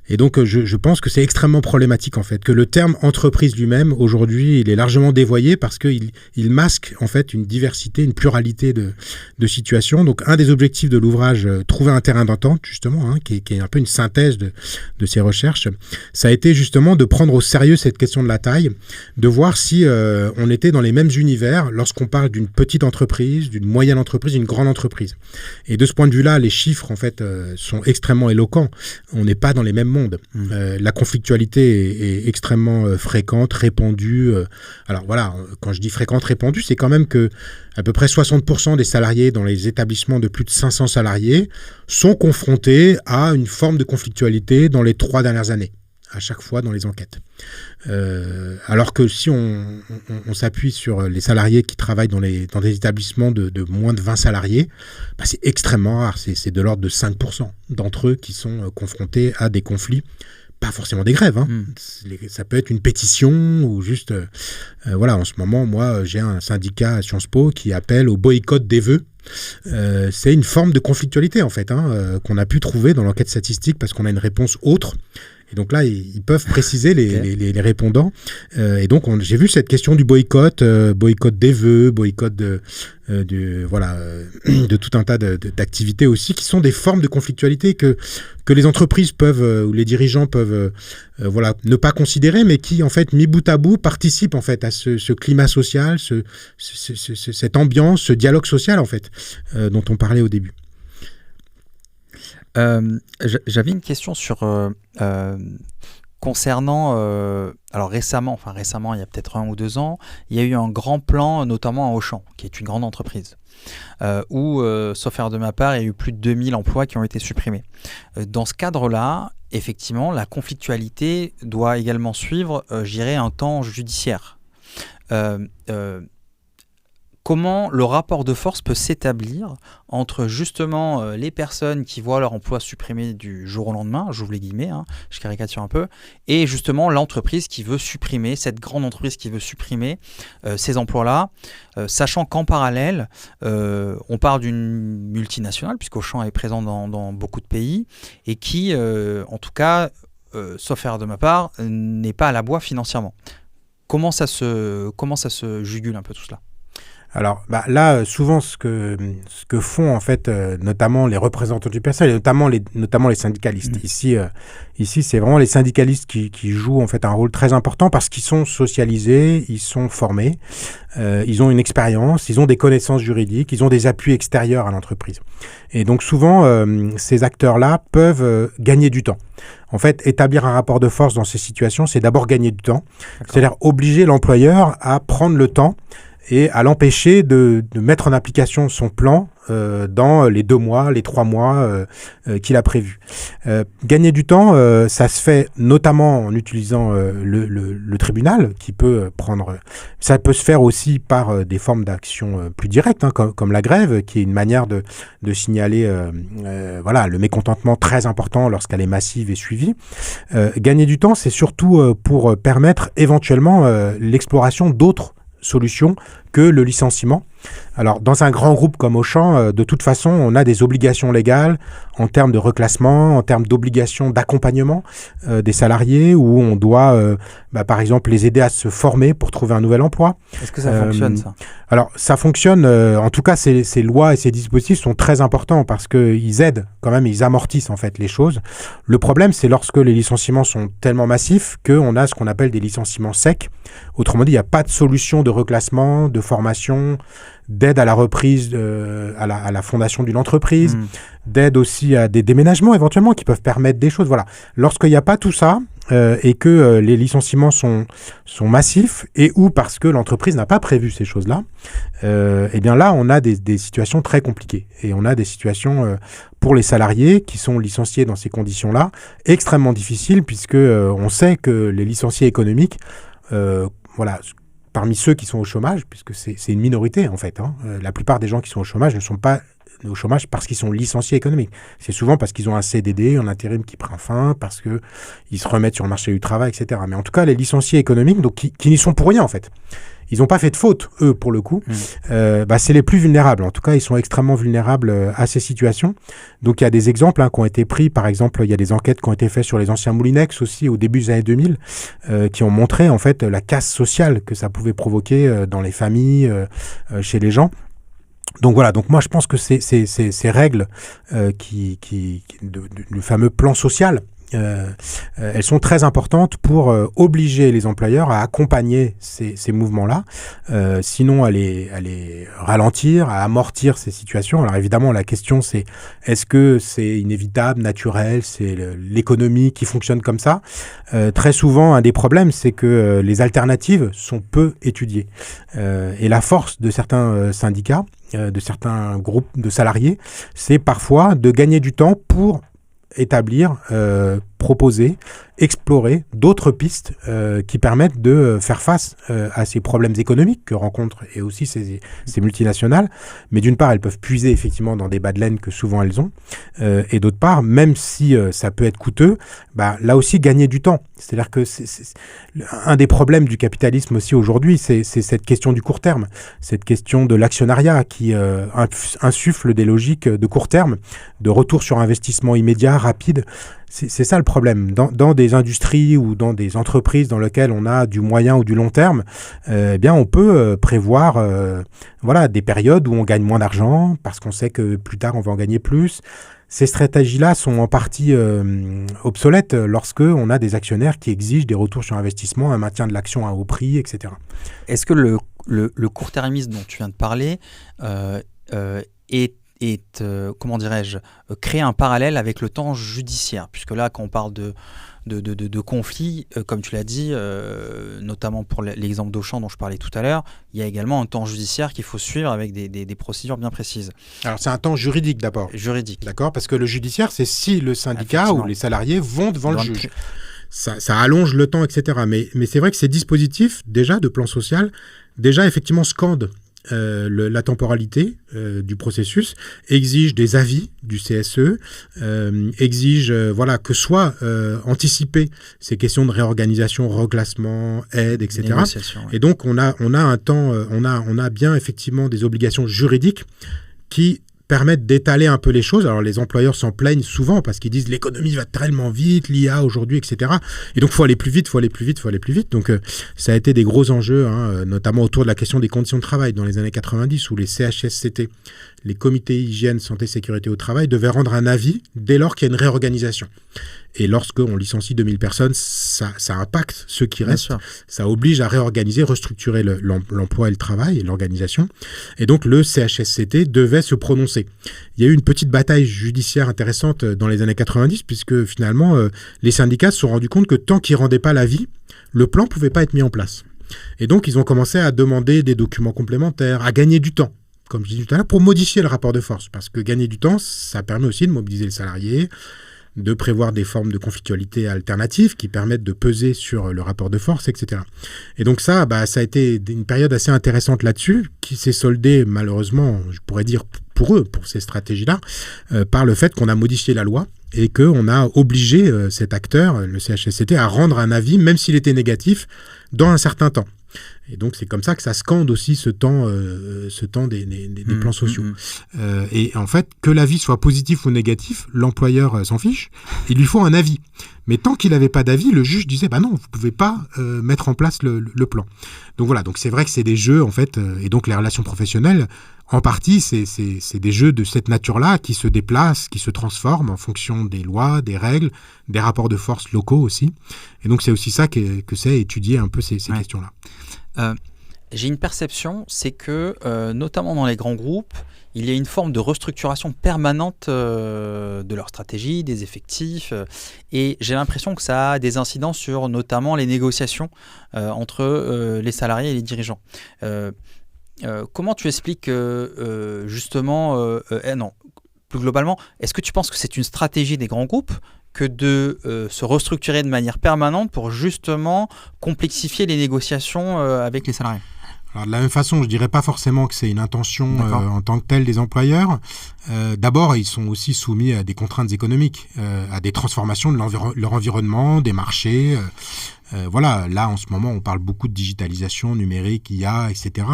Et donc, je pense que c'est extrêmement problématique, en fait, que le terme entreprise lui-même, aujourd'hui, il est largement dévoyé parce qu'il masque, en fait, une diversité, une pluralité de situations. Donc, un des objectifs de l'ouvrage « Trouver un terrain d'entente », justement, qui est un peu une synthèse de ces recherches, ça a été justement de prendre au sérieux cette question de la taille, de voir si on était dans les mêmes univers lorsqu'on parle d'une petite entreprise, d'une moyenne entreprise, d'une grande entreprise. Et de ce point de vue-là, les chiffres, en fait, sont extrêmement éloquents. On n'est pas dans les mêmes mondes. La conflictualité est extrêmement fréquente, répandue. Alors voilà, quand je dis fréquente, répandue, c'est quand même que à peu près 60% des salariés dans les établissements de plus de 500 salariés sont confrontés à une forme de conflictualité dans les 3 dernières années, à chaque fois dans les enquêtes. Alors que si on s'appuie sur les salariés qui travaillent dans des établissements de moins de 20 salariés, c'est extrêmement rare, c'est de l'ordre de 5% d'entre eux qui sont confrontés à des conflits, pas forcément des grèves, ça peut être une pétition ou juste... en ce moment, moi, j'ai un syndicat à Sciences Po qui appelle au boycott des vœux. C'est une forme de conflictualité, en fait, qu'on a pu trouver dans l'enquête statistique parce qu'on a une réponse autre. Et donc là, ils peuvent préciser les répondants. Et donc, j'ai vu cette question du boycott des vœux, boycott de tout un tas d'activités aussi, qui sont des formes de conflictualité que les entreprises peuvent, ou les dirigeants peuvent ne pas considérer, mais qui, en fait, mis bout à bout, participent en fait à ce climat social, cette ambiance, ce dialogue social, en fait, dont on parlait au début. J'avais une question concernant, alors récemment, il y a peut-être 1 ou 2 ans, il y a eu un grand plan, notamment à Auchan, qui est une grande entreprise, où, sauf erreur de ma part, il y a eu plus de 2000 emplois qui ont été supprimés. Dans ce cadre-là, effectivement, la conflictualité doit également suivre, un temps judiciaire. Comment le rapport de force peut s'établir entre justement les personnes qui voient leur emploi supprimé du jour au lendemain, j'ouvre les guillemets, je caricature un peu, et justement l'entreprise qui veut supprimer, cette grande entreprise qui veut supprimer ces emplois-là, sachant qu'en parallèle, on parle d'une multinationale, puisqu'Auchan est présent dans beaucoup de pays, et qui, en tout cas, sauf erreur de ma part, n'est pas à la boîte financièrement. Comment ça se jugule un peu tout cela ? Alors là, souvent, ce que font en fait, notamment les représentants du personnel, et notamment les syndicalistes. Ici, c'est vraiment les syndicalistes qui jouent en fait un rôle très important parce qu'ils sont socialisés, ils sont formés, ils ont une expérience, ils ont des connaissances juridiques, ils ont des appuis extérieurs à l'entreprise. Et donc souvent, ces acteurs-là peuvent gagner du temps. En fait, établir un rapport de force dans ces situations, c'est d'abord gagner du temps. D'accord. C'est-à-dire obliger l'employeur à prendre le temps et à l'empêcher de mettre en application son plan dans les 2 mois, les 3 mois qu'il a prévus. Gagner du temps, ça se fait notamment en utilisant le tribunal, qui peut prendre... Ça peut se faire aussi par des formes d'action plus directes, comme la grève, qui est une manière de signaler le mécontentement très important lorsqu'elle est massive et suivie. Gagner du temps, c'est surtout pour permettre éventuellement l'exploration d'autres solution que le licenciement. Alors, dans un grand groupe comme Auchan, de toute façon, on a des obligations légales en termes de reclassement, en termes d'obligations d'accompagnement des salariés, où on doit, par exemple, les aider à se former pour trouver un nouvel emploi. Est-ce que ça fonctionne, ça ? Alors, ça fonctionne. En tout cas, ces lois et ces dispositifs sont très importants parce qu'ils aident quand même, ils amortissent en fait les choses. Le problème, c'est lorsque les licenciements sont tellement massifs qu'on a ce qu'on appelle des licenciements secs. Autrement dit, il n'y a pas de solution de reclassement, de formation, d'aide à la reprise, à la fondation d'une entreprise, d'aide aussi à des déménagements éventuellement qui peuvent permettre des choses. Voilà. Lorsqu'il n'y a pas tout ça, et que les licenciements sont massifs et ou parce que l'entreprise n'a pas prévu ces choses-là, eh bien là, on a des situations très compliquées. Et on a des situations pour les salariés qui sont licenciés dans ces conditions-là extrêmement difficiles puisque on sait que les licenciés économiques, parmi ceux qui sont au chômage, puisque c'est une minorité en fait, la plupart des gens qui sont au chômage ne sont pas au chômage parce qu'ils sont licenciés économiques. C'est souvent parce qu'ils ont un CDD, un intérim qui prend fin, parce qu'ils se remettent sur le marché du travail, etc. Mais en tout cas, les licenciés économiques, donc qui n'y sont pour rien en fait, ils n'ont pas fait de faute, eux, pour le coup, c'est les plus vulnérables. En tout cas, ils sont extrêmement vulnérables à ces situations. Donc, il y a des exemples qui ont été pris. Par exemple, il y a des enquêtes qui ont été faites sur les anciens Moulinex aussi, au début des années 2000, qui ont montré, en fait, la casse sociale que ça pouvait provoquer dans les familles, chez les gens. Donc voilà, donc moi je pense que ces règles du fameux plan social, elles sont très importantes pour obliger les employeurs à accompagner ces mouvements-là, sinon à les ralentir, à amortir ces situations. Alors évidemment, la question c'est, est-ce que c'est inévitable, naturel, c'est l'économie qui fonctionne comme ça? Très souvent, un des problèmes, c'est que les alternatives sont peu étudiées. Et la force de certains syndicats, de certains groupes de salariés, c'est parfois de gagner du temps pour établir, proposer, explorer d'autres pistes qui permettent de faire face à ces problèmes économiques que rencontrent et aussi ces multinationales. Mais d'une part, elles peuvent puiser effectivement dans des bas de laine que souvent elles ont. Et d'autre part, même si ça peut être coûteux, là aussi gagner du temps. C'est-à-dire que un des problèmes du capitalisme aussi aujourd'hui, c'est cette question du court terme, cette question de l'actionnariat qui insuffle des logiques de court terme, de retour sur investissement immédiat, rapide. C'est ça le problème. Dans des industries ou dans des entreprises dans lesquelles on a du moyen ou du long terme, on peut prévoir des périodes où on gagne moins d'argent parce qu'on sait que plus tard on va en gagner plus. Ces stratégies-là sont en partie obsolètes lorsque on a des actionnaires qui exigent des retours sur investissement, un maintien de l'action à haut prix, etc. Est-ce que le court-termisme dont tu viens de parler comment dirais-je, créer un parallèle avec le temps judiciaire, puisque là, quand on parle de conflits, comme tu l'as dit, notamment pour l'exemple d'Auchan dont je parlais tout à l'heure, il y a également un temps judiciaire qu'il faut suivre avec des procédures bien précises. Alors, c'est un temps juridique d'abord. Juridique. D'accord, parce que le judiciaire, c'est si le syndicat ou les salariés vont devant le juge. Ça allonge le temps, etc. Mais c'est vrai que ces dispositifs, déjà, de plan social, effectivement, scandent la temporalité du processus, exige des avis du CSE, exige que soit anticipé ces questions de réorganisation, reclassement, aide, etc. Et donc on a un temps, on a bien effectivement des obligations juridiques qui permettent d'étaler un peu les choses. Alors les employeurs s'en plaignent souvent parce qu'ils disent l'économie va tellement vite, l'IA aujourd'hui, etc. Et donc il faut aller plus vite. Donc ça a été des gros enjeux, notamment autour de la question des conditions de travail dans les années 90 où les CHSCT, les comités hygiène, santé, sécurité au travail, devaient rendre un avis dès lors qu'il y a une réorganisation. Et lorsqu'on licencie 2000 personnes, ça impacte ceux qui restent. Ça oblige à réorganiser, restructurer l'emploi et le travail et l'organisation. Et donc, le CHSCT devait se prononcer. Il y a eu une petite bataille judiciaire intéressante dans les années 90, puisque finalement, les syndicats se sont rendus compte que tant qu'ils ne rendaient pas l'avis, le plan ne pouvait pas être mis en place. Et donc, ils ont commencé à demander des documents complémentaires, à gagner du temps, comme je disais tout à l'heure, pour modifier le rapport de force. Parce que gagner du temps, ça permet aussi de mobiliser le salarié, de prévoir des formes de conflictualité alternatives qui permettent de peser sur le rapport de force, etc. Et donc ça a été une période assez intéressante là-dessus, qui s'est soldée malheureusement, je pourrais dire pour eux, pour ces stratégies-là, par le fait qu'on a modifié la loi et qu'on a obligé cet acteur, le CHSCT, à rendre un avis, même s'il était négatif, dans un certain temps. Et donc, c'est comme ça que ça scande aussi ce temps des plans sociaux. Et en fait, que l'avis soit positif ou négatif, l'employeur s'en fiche. Il lui faut un avis. Mais tant qu'il n'avait pas d'avis, le juge disait « non, vous ne pouvez pas mettre en place le plan ». Donc voilà, donc c'est vrai que c'est des jeux, en fait, et donc les relations professionnelles, en partie, c'est des jeux de cette nature-là qui se déplacent, qui se transforment en fonction des lois, des règles, des rapports de force locaux aussi. Et donc, c'est aussi ça que c'est étudier un peu ces questions-là. J'ai une perception, c'est que, notamment dans les grands groupes, il y a une forme de restructuration permanente de leur stratégie, des effectifs, et j'ai l'impression que ça a des incidences sur notamment les négociations entre les salariés et les dirigeants. Comment tu expliques justement, non, plus globalement, est-ce que tu penses que c'est une stratégie des grands groupes que de se restructurer de manière permanente pour justement complexifier les négociations avec les salariés? Alors, de la même façon, je ne dirais pas forcément que c'est une intention en tant que telle des employeurs. D'abord, ils sont aussi soumis à des contraintes économiques, à des transformations de leur environnement, des marchés. Voilà, là, en ce moment, on parle beaucoup de digitalisation numérique, IA, etc.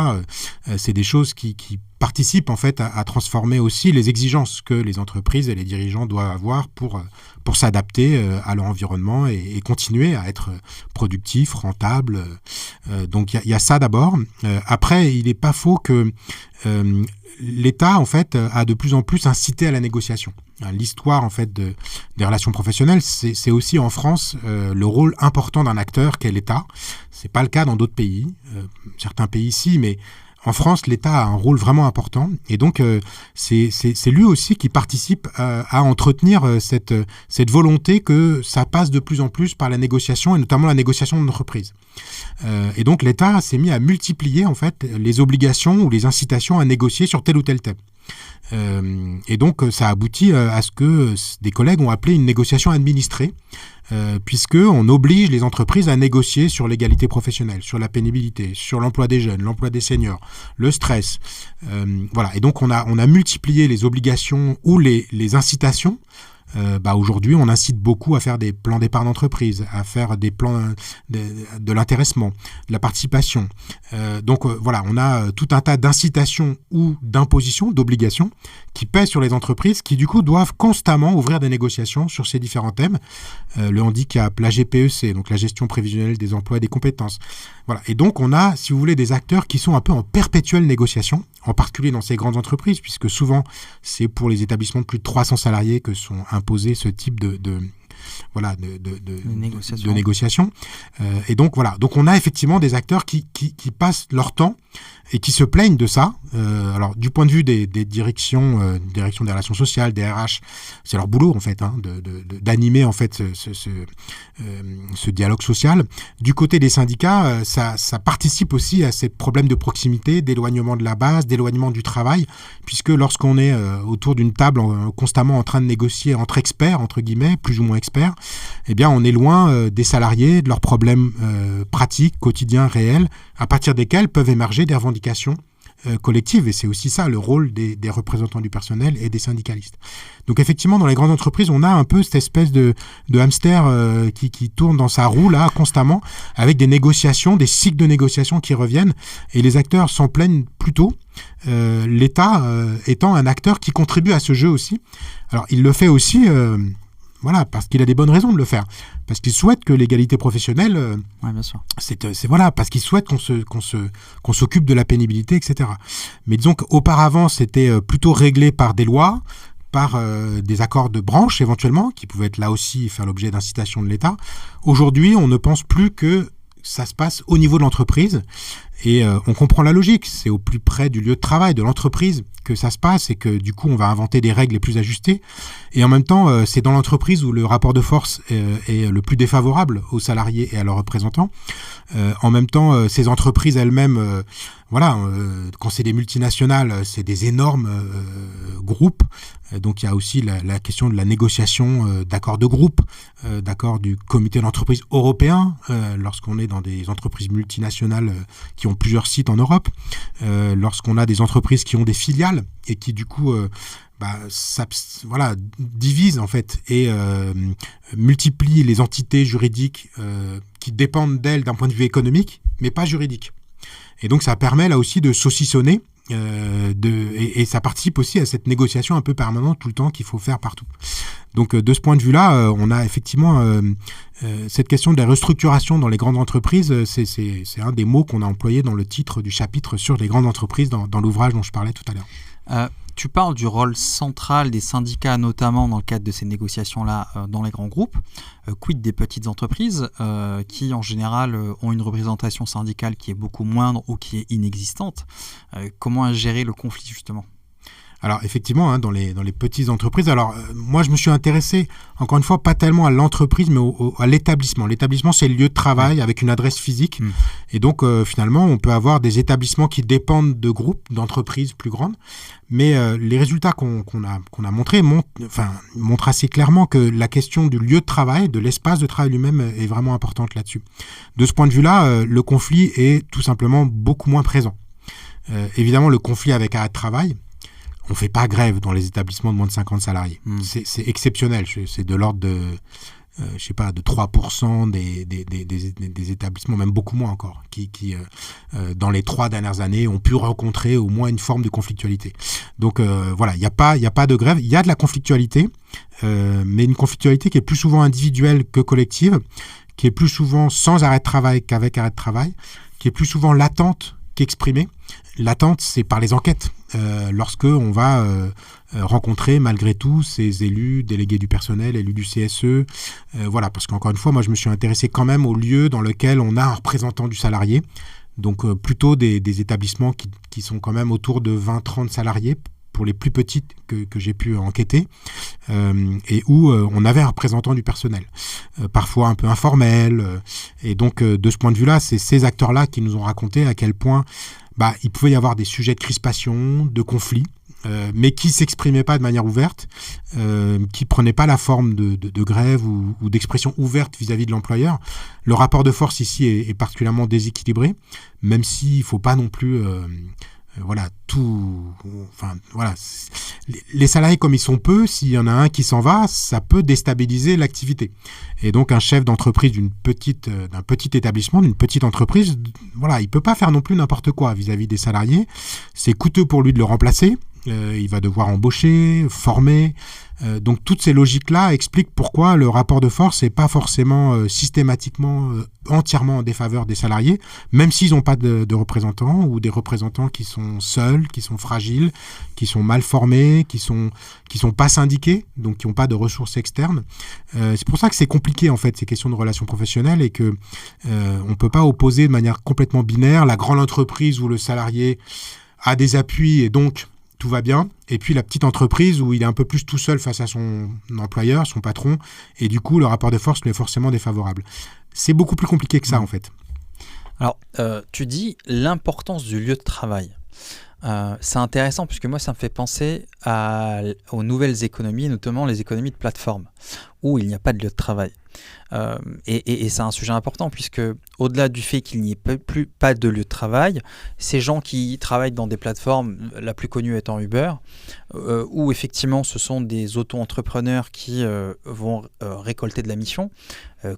C'est des choses qui participent en fait à transformer aussi les exigences que les entreprises et les dirigeants doivent avoir pour s'adapter à leur environnement et continuer à être productifs, rentables. Donc, il y a ça d'abord. Après, il n'est pas faux que l'État, en fait, a de plus en plus incité à la négociation. L'histoire, en fait, des relations professionnelles, c'est aussi en France le rôle important d'un acteur qu'est l'État. C'est pas le cas dans d'autres pays, certains pays ici, mais en France, l'État a un rôle vraiment important. Et donc, c'est lui aussi qui participe à entretenir cette volonté que ça passe de plus en plus par la négociation, et notamment la négociation d'entreprise. Et donc, l'État s'est mis à multiplier, en fait, les obligations ou les incitations à négocier sur tel ou tel thème. Et donc, ça aboutit à ce que des collègues ont appelé une négociation administrée, puisqu'on oblige les entreprises à négocier sur l'égalité professionnelle, sur la pénibilité, sur l'emploi des jeunes, l'emploi des seniors, le stress. Voilà. Et donc, on a multiplié les obligations ou les incitations. Aujourd'hui, on incite beaucoup à faire des plans d'épargne d'entreprise, à faire des plans de l'intéressement, de la participation. Voilà, on a tout un tas d'incitations ou d'impositions, d'obligations qui pèsent sur les entreprises qui, du coup, doivent constamment ouvrir des négociations sur ces différents thèmes. Le handicap, la GPEC, donc la gestion prévisionnelle des emplois et des compétences. Voilà. Et donc, on a, si vous voulez, des acteurs qui sont un peu en perpétuelle négociation, en particulier dans ces grandes entreprises, puisque souvent, c'est pour les établissements de plus de 300 salariés que sont imposés ce type de négociation. Et donc, voilà. Donc, on a effectivement des acteurs qui passent leur temps et qui se plaignent de ça. Alors, du point de vue des directions des relations sociales, des RH, c'est leur boulot, en fait, d'animer, en fait, ce dialogue social. Du côté des syndicats, ça participe aussi à ces problèmes de proximité, d'éloignement de la base, d'éloignement du travail, puisque lorsqu'on est autour d'une table constamment en train de négocier entre experts, entre guillemets, plus ou moins experts, eh bien, on est loin des salariés, de leurs problèmes pratiques, quotidiens, réels, à partir desquels peuvent émerger des revendications collectives. Et c'est aussi ça le rôle des représentants du personnel et des syndicalistes. Donc effectivement, dans les grandes entreprises, on a un peu cette espèce de hamster qui tourne dans sa roue là constamment, avec des négociations, des cycles de négociations qui reviennent, et les acteurs s'en plaignent plutôt. L'État étant un acteur qui contribue à ce jeu aussi. Alors il le fait aussi... Voilà, parce qu'il a des bonnes raisons de le faire. Parce qu'il souhaite que l'égalité professionnelle, bien sûr. C'est voilà, parce qu'il souhaite qu'on s'occupe de la pénibilité, etc. Mais disons qu'auparavant, c'était plutôt réglé par des lois, par des accords de branche éventuellement, qui pouvaient être là aussi faire l'objet d'incitation de l'État. Aujourd'hui, on ne pense plus que ça se passe au niveau de l'entreprise. Et on comprend la logique, c'est au plus près du lieu de travail, de l'entreprise que ça se passe, et que du coup on va inventer des règles les plus ajustées. Et en même temps, c'est dans l'entreprise où le rapport de force est le plus défavorable aux salariés et à leurs représentants. En même temps, ces entreprises elles-mêmes, quand c'est des multinationales, c'est des énormes groupes. Donc il y a aussi la question de la négociation d'accords de groupe, d'accords du comité d'entreprise européen, lorsqu'on est dans des entreprises multinationales qui ont plusieurs sites en Europe, lorsqu'on a des entreprises qui ont des filiales et qui du coup divisent en fait et multiplient les entités juridiques qui dépendent d'elles d'un point de vue économique, mais pas juridique. Et donc ça permet là aussi de saucissonner et ça participe aussi à cette négociation un peu permanente tout le temps qu'il faut faire partout. Donc de ce point de vue-là, on a effectivement cette question de la restructuration dans les grandes entreprises, c'est un des mots qu'on a employé dans le titre du chapitre sur les grandes entreprises dans l'ouvrage dont je parlais tout à l'heure. Tu parles du rôle central des syndicats, notamment dans le cadre de ces négociations-là dans les grands groupes. Quid des petites entreprises qui, en général, ont une représentation syndicale qui est beaucoup moindre ou qui est inexistante. Comment gérer le conflit, justement ? Alors effectivement, dans les petites entreprises, moi je me suis intéressé, encore une fois, pas tellement à l'entreprise, mais à l'établissement. L'établissement, c'est le lieu de travail avec une adresse physique. Et donc finalement, on peut avoir des établissements qui dépendent de groupes, d'entreprises plus grandes. Mais les résultats qu'on a montrés montrent assez clairement que la question du lieu de travail, de l'espace de travail lui-même est vraiment importante là-dessus. De ce point de vue-là, le conflit est tout simplement beaucoup moins présent. Évidemment, le conflit avec arrêt de travail, on ne fait pas grève dans les établissements de moins de 50 salariés. C'est exceptionnel. C'est de l'ordre de, de 3% des établissements, même beaucoup moins encore, qui dans les 3 dernières années, ont pu rencontrer au moins une forme de conflictualité. Donc il n'y a pas de grève. Il y a de la conflictualité, mais une conflictualité qui est plus souvent individuelle que collective, qui est plus souvent sans arrêt de travail qu'avec arrêt de travail, qui est plus souvent latente qu'exprimée. L'attente, c'est par les enquêtes. Lorsque on va rencontrer malgré tout ces élus, délégués du personnel, élus du CSE, parce qu'encore une fois, moi je me suis intéressé quand même au lieu dans lequel on a un représentant du salarié, donc plutôt des établissements qui sont quand même autour de 20-30 salariés, pour les plus petites que j'ai pu enquêter, et où on avait un représentant du personnel, parfois un peu informel. Et donc, de ce point de vue-là, c'est ces acteurs-là qui nous ont raconté à quel point il pouvait y avoir des sujets de crispation, de conflit, mais qui ne s'exprimaient pas de manière ouverte, qui ne prenaient pas la forme de grève ou d'expression ouverte vis-à-vis de l'employeur. Le rapport de force ici est particulièrement déséquilibré, même s'il ne faut pas non plus... les salariés, comme ils sont peu, s'il y en a un qui s'en va, ça peut déstabiliser l'activité. Et donc un chef d'entreprise d'un petit établissement, d'une petite entreprise, il peut pas faire non plus n'importe quoi vis-à-vis des salariés. C'est coûteux pour lui de le remplacer. Il va devoir embaucher, former. Donc toutes ces logiques-là expliquent pourquoi le rapport de force n'est pas forcément systématiquement entièrement en défaveur des salariés, même s'ils n'ont pas de représentants, ou des représentants qui sont seuls, qui sont fragiles, qui sont mal formés, qui sont pas syndiqués, donc qui n'ont pas de ressources externes. C'est pour ça que c'est compliqué en fait, ces questions de relations professionnelles, et que on peut pas opposer de manière complètement binaire la grande entreprise où le salarié a des appuis et donc tout va bien, et puis la petite entreprise où il est un peu plus tout seul face à son employeur, son patron, et du coup le rapport de force lui est forcément défavorable. C'est beaucoup plus compliqué que ça en fait. Alors, tu dis l'importance du lieu de travail. C'est intéressant puisque moi ça me fait penser aux nouvelles économies, notamment les économies de plateforme, où il n'y a pas de lieu de travail. Et c'est un sujet important puisque au-delà du fait qu'il n'y ait pas de lieu de travail, ces gens qui travaillent dans des plateformes, la plus connue étant Uber, où effectivement ce sont des auto-entrepreneurs qui vont récolter de la mission,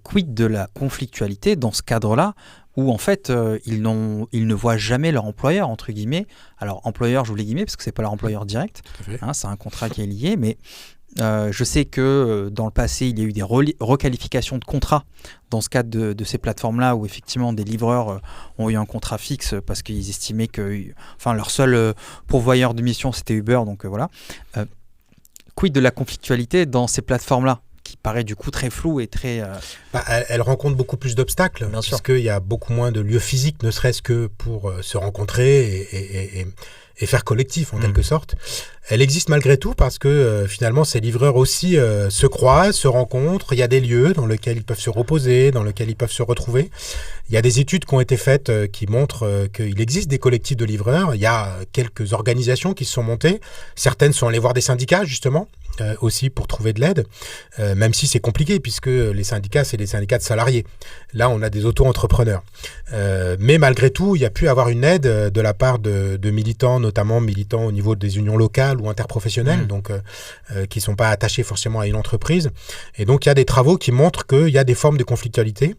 quid de la conflictualité dans ce cadre-là, où en fait ils ne voient jamais leur employeur, entre guillemets. Alors employeur, je vous les guillemets parce que c'est pas leur employeur direct, c'est un contrat qui est lié, mais je sais que dans le passé, il y a eu des requalifications de contrats dans ce cadre de ces plateformes-là, où effectivement des livreurs ont eu un contrat fixe parce qu'ils estimaient que leur seul pourvoyeur de mission c'était Uber, donc voilà. Quid de la conflictualité dans ces plateformes-là, qui paraît du coup très flou et très... Elle rencontre beaucoup plus d'obstacles, puisqu'il y a beaucoup moins de lieux physiques, ne serait-ce que pour se rencontrer et faire collectif en quelque sorte. Elle existe malgré tout parce que finalement ces livreurs aussi se croisent, se rencontrent, il y a des lieux dans lesquels ils peuvent se reposer, dans lesquels ils peuvent se retrouver. Il y a des études qui ont été faites qui montrent qu'il existe des collectifs de livreurs, il y a quelques organisations qui se sont montées, certaines sont allées voir des syndicats justement, aussi pour trouver de l'aide, même si c'est compliqué puisque les syndicats, c'est des syndicats de salariés. Là, on a des auto-entrepreneurs. Mais malgré tout, il y a pu avoir une aide de la part de militants, notamment militants au niveau des unions locales ou interprofessionnelles, donc qui ne sont pas attachés forcément à une entreprise. Et donc, il y a des travaux qui montrent qu'il y a des formes de conflictualité.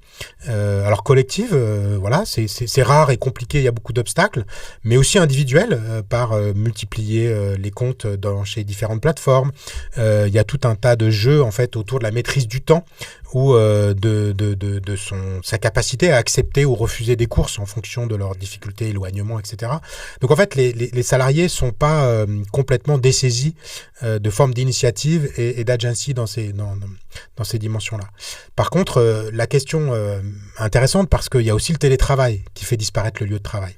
Alors, collective, c'est rare et compliqué, il y a beaucoup d'obstacles, mais aussi individuelles, par multiplier les comptes chez différentes plateformes, Il y a tout un tas de jeux en fait autour de la maîtrise du temps ou sa capacité à accepter ou refuser des courses en fonction de leurs difficultés, éloignement, etc. Donc en fait, les salariés sont pas complètement dessaisis de formes d'initiative et d'agency dans ces dimensions-là. Par contre, la question intéressante, parce qu'il y a aussi le télétravail qui fait disparaître le lieu de travail.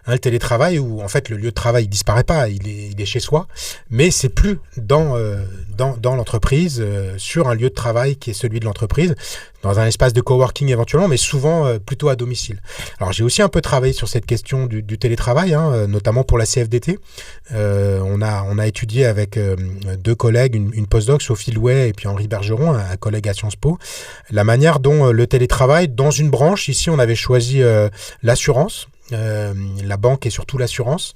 Le télétravail où en fait le lieu de travail il disparaît pas, il est chez soi, mais c'est plus dans l'entreprise, sur un lieu de travail qui est celui de l'entreprise, dans un espace de coworking éventuellement, mais souvent plutôt à domicile. Alors j'ai aussi un peu travaillé sur cette question du télétravail, notamment pour la CFDT. On a étudié avec deux collègues, une postdoc, Sophie Louet et puis Henri Bergeron, un collègue à Sciences Po, la manière dont le télétravail, dans une branche, ici on avait choisi l'assurance, la banque et surtout l'assurance,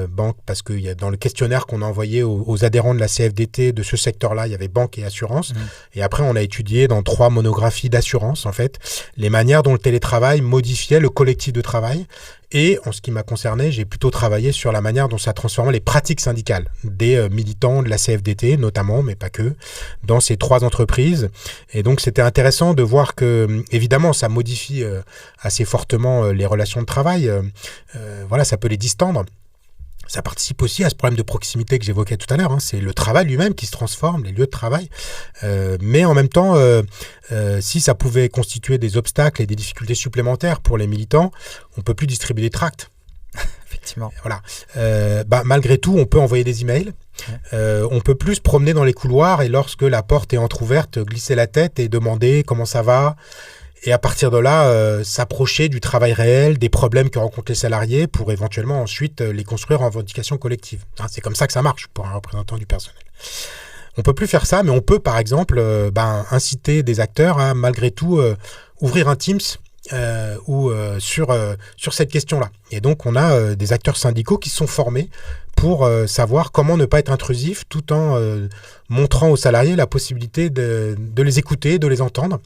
banque parce que y a, dans le questionnaire qu'on a envoyé aux adhérents de la CFDT de ce secteur-là, il y avait banque et assurance. Et après, on a étudié dans 3 monographies d'assurance, en fait, les manières dont le télétravail modifiait le collectif de travail. Et en ce qui m'a concerné, j'ai plutôt travaillé sur la manière dont ça transformait les pratiques syndicales des militants de la CFDT, notamment, mais pas que, dans ces 3 entreprises. Et donc, c'était intéressant de voir que, évidemment, ça modifie assez fortement les relations de travail. Voilà, ça peut les distendre. Ça participe aussi à ce problème de proximité que j'évoquais tout à l'heure. C'est le travail lui-même qui se transforme, les lieux de travail. Mais en même temps, si ça pouvait constituer des obstacles et des difficultés supplémentaires pour les militants, on ne peut plus distribuer des tracts. Effectivement. Voilà. Malgré tout, on peut envoyer des emails. On peut plus se promener dans les couloirs et lorsque la porte est entrouverte, glisser la tête et demander comment ça va. Et à partir de là, s'approcher du travail réel, des problèmes que rencontrent les salariés pour éventuellement ensuite les construire en revendication collective. C'est comme ça que ça marche pour un représentant du personnel. On peut plus faire ça, mais on peut par exemple inciter des acteurs à malgré tout ouvrir un Teams sur cette question-là. Et donc on a des acteurs syndicaux qui sont formés pour savoir comment ne pas être intrusif tout en montrant aux salariés la possibilité de les écouter, de les entendre.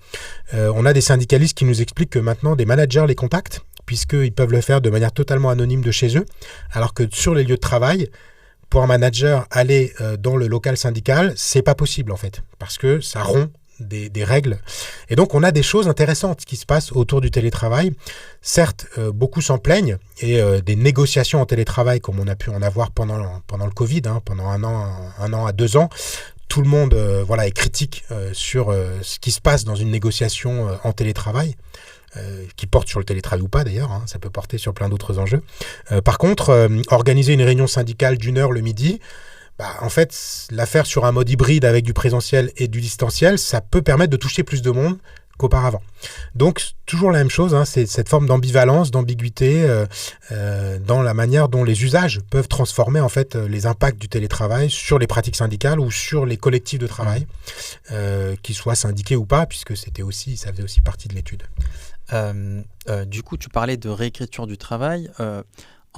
On a des syndicalistes qui nous expliquent que maintenant des managers les contactent puisqu'ils peuvent le faire de manière totalement anonyme de chez eux, alors que sur les lieux de travail, pour un manager, aller dans le local syndical, c'est pas possible en fait, parce que ça rompt des règles. Et donc, on a des choses intéressantes qui se passent autour du télétravail. Certes, beaucoup s'en plaignent et des négociations en télétravail, comme on a pu en avoir pendant le Covid, pendant un an à 2 ans, tout le monde est critique sur ce qui se passe dans une négociation en télétravail, qui porte sur le télétravail ou pas d'ailleurs, ça peut porter sur plein d'autres enjeux. Par contre, organiser une réunion syndicale d'1 heure le midi, en fait, la faire sur un mode hybride avec du présentiel et du distanciel, ça peut permettre de toucher plus de monde qu'auparavant. Donc, toujours la même chose, c'est cette forme d'ambivalence, d'ambiguïté dans la manière dont les usages peuvent transformer en fait les impacts du télétravail sur les pratiques syndicales ou sur les collectifs de travail, qu'ils soient syndiqués ou pas, puisque ça faisait aussi partie de l'étude. Du coup, tu parlais de réécriture du travail.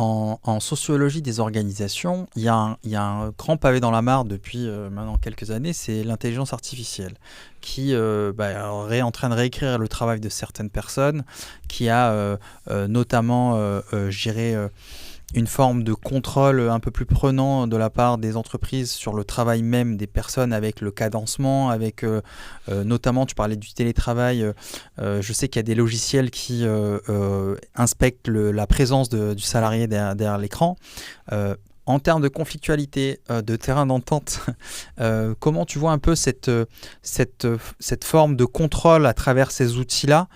En sociologie des organisations, il y a un grand pavé dans la mare depuis maintenant quelques années, c'est l'intelligence artificielle qui est en train de réécrire le travail de certaines personnes, qui a notamment, une forme de contrôle un peu plus prenant de la part des entreprises sur le travail même des personnes avec le cadencement, avec notamment, tu parlais du télétravail, je sais qu'il y a des logiciels qui inspectent la présence du salarié derrière l'écran. En termes de conflictualité, de terrain d'entente, comment tu vois un peu cette forme de contrôle à travers ces outils-là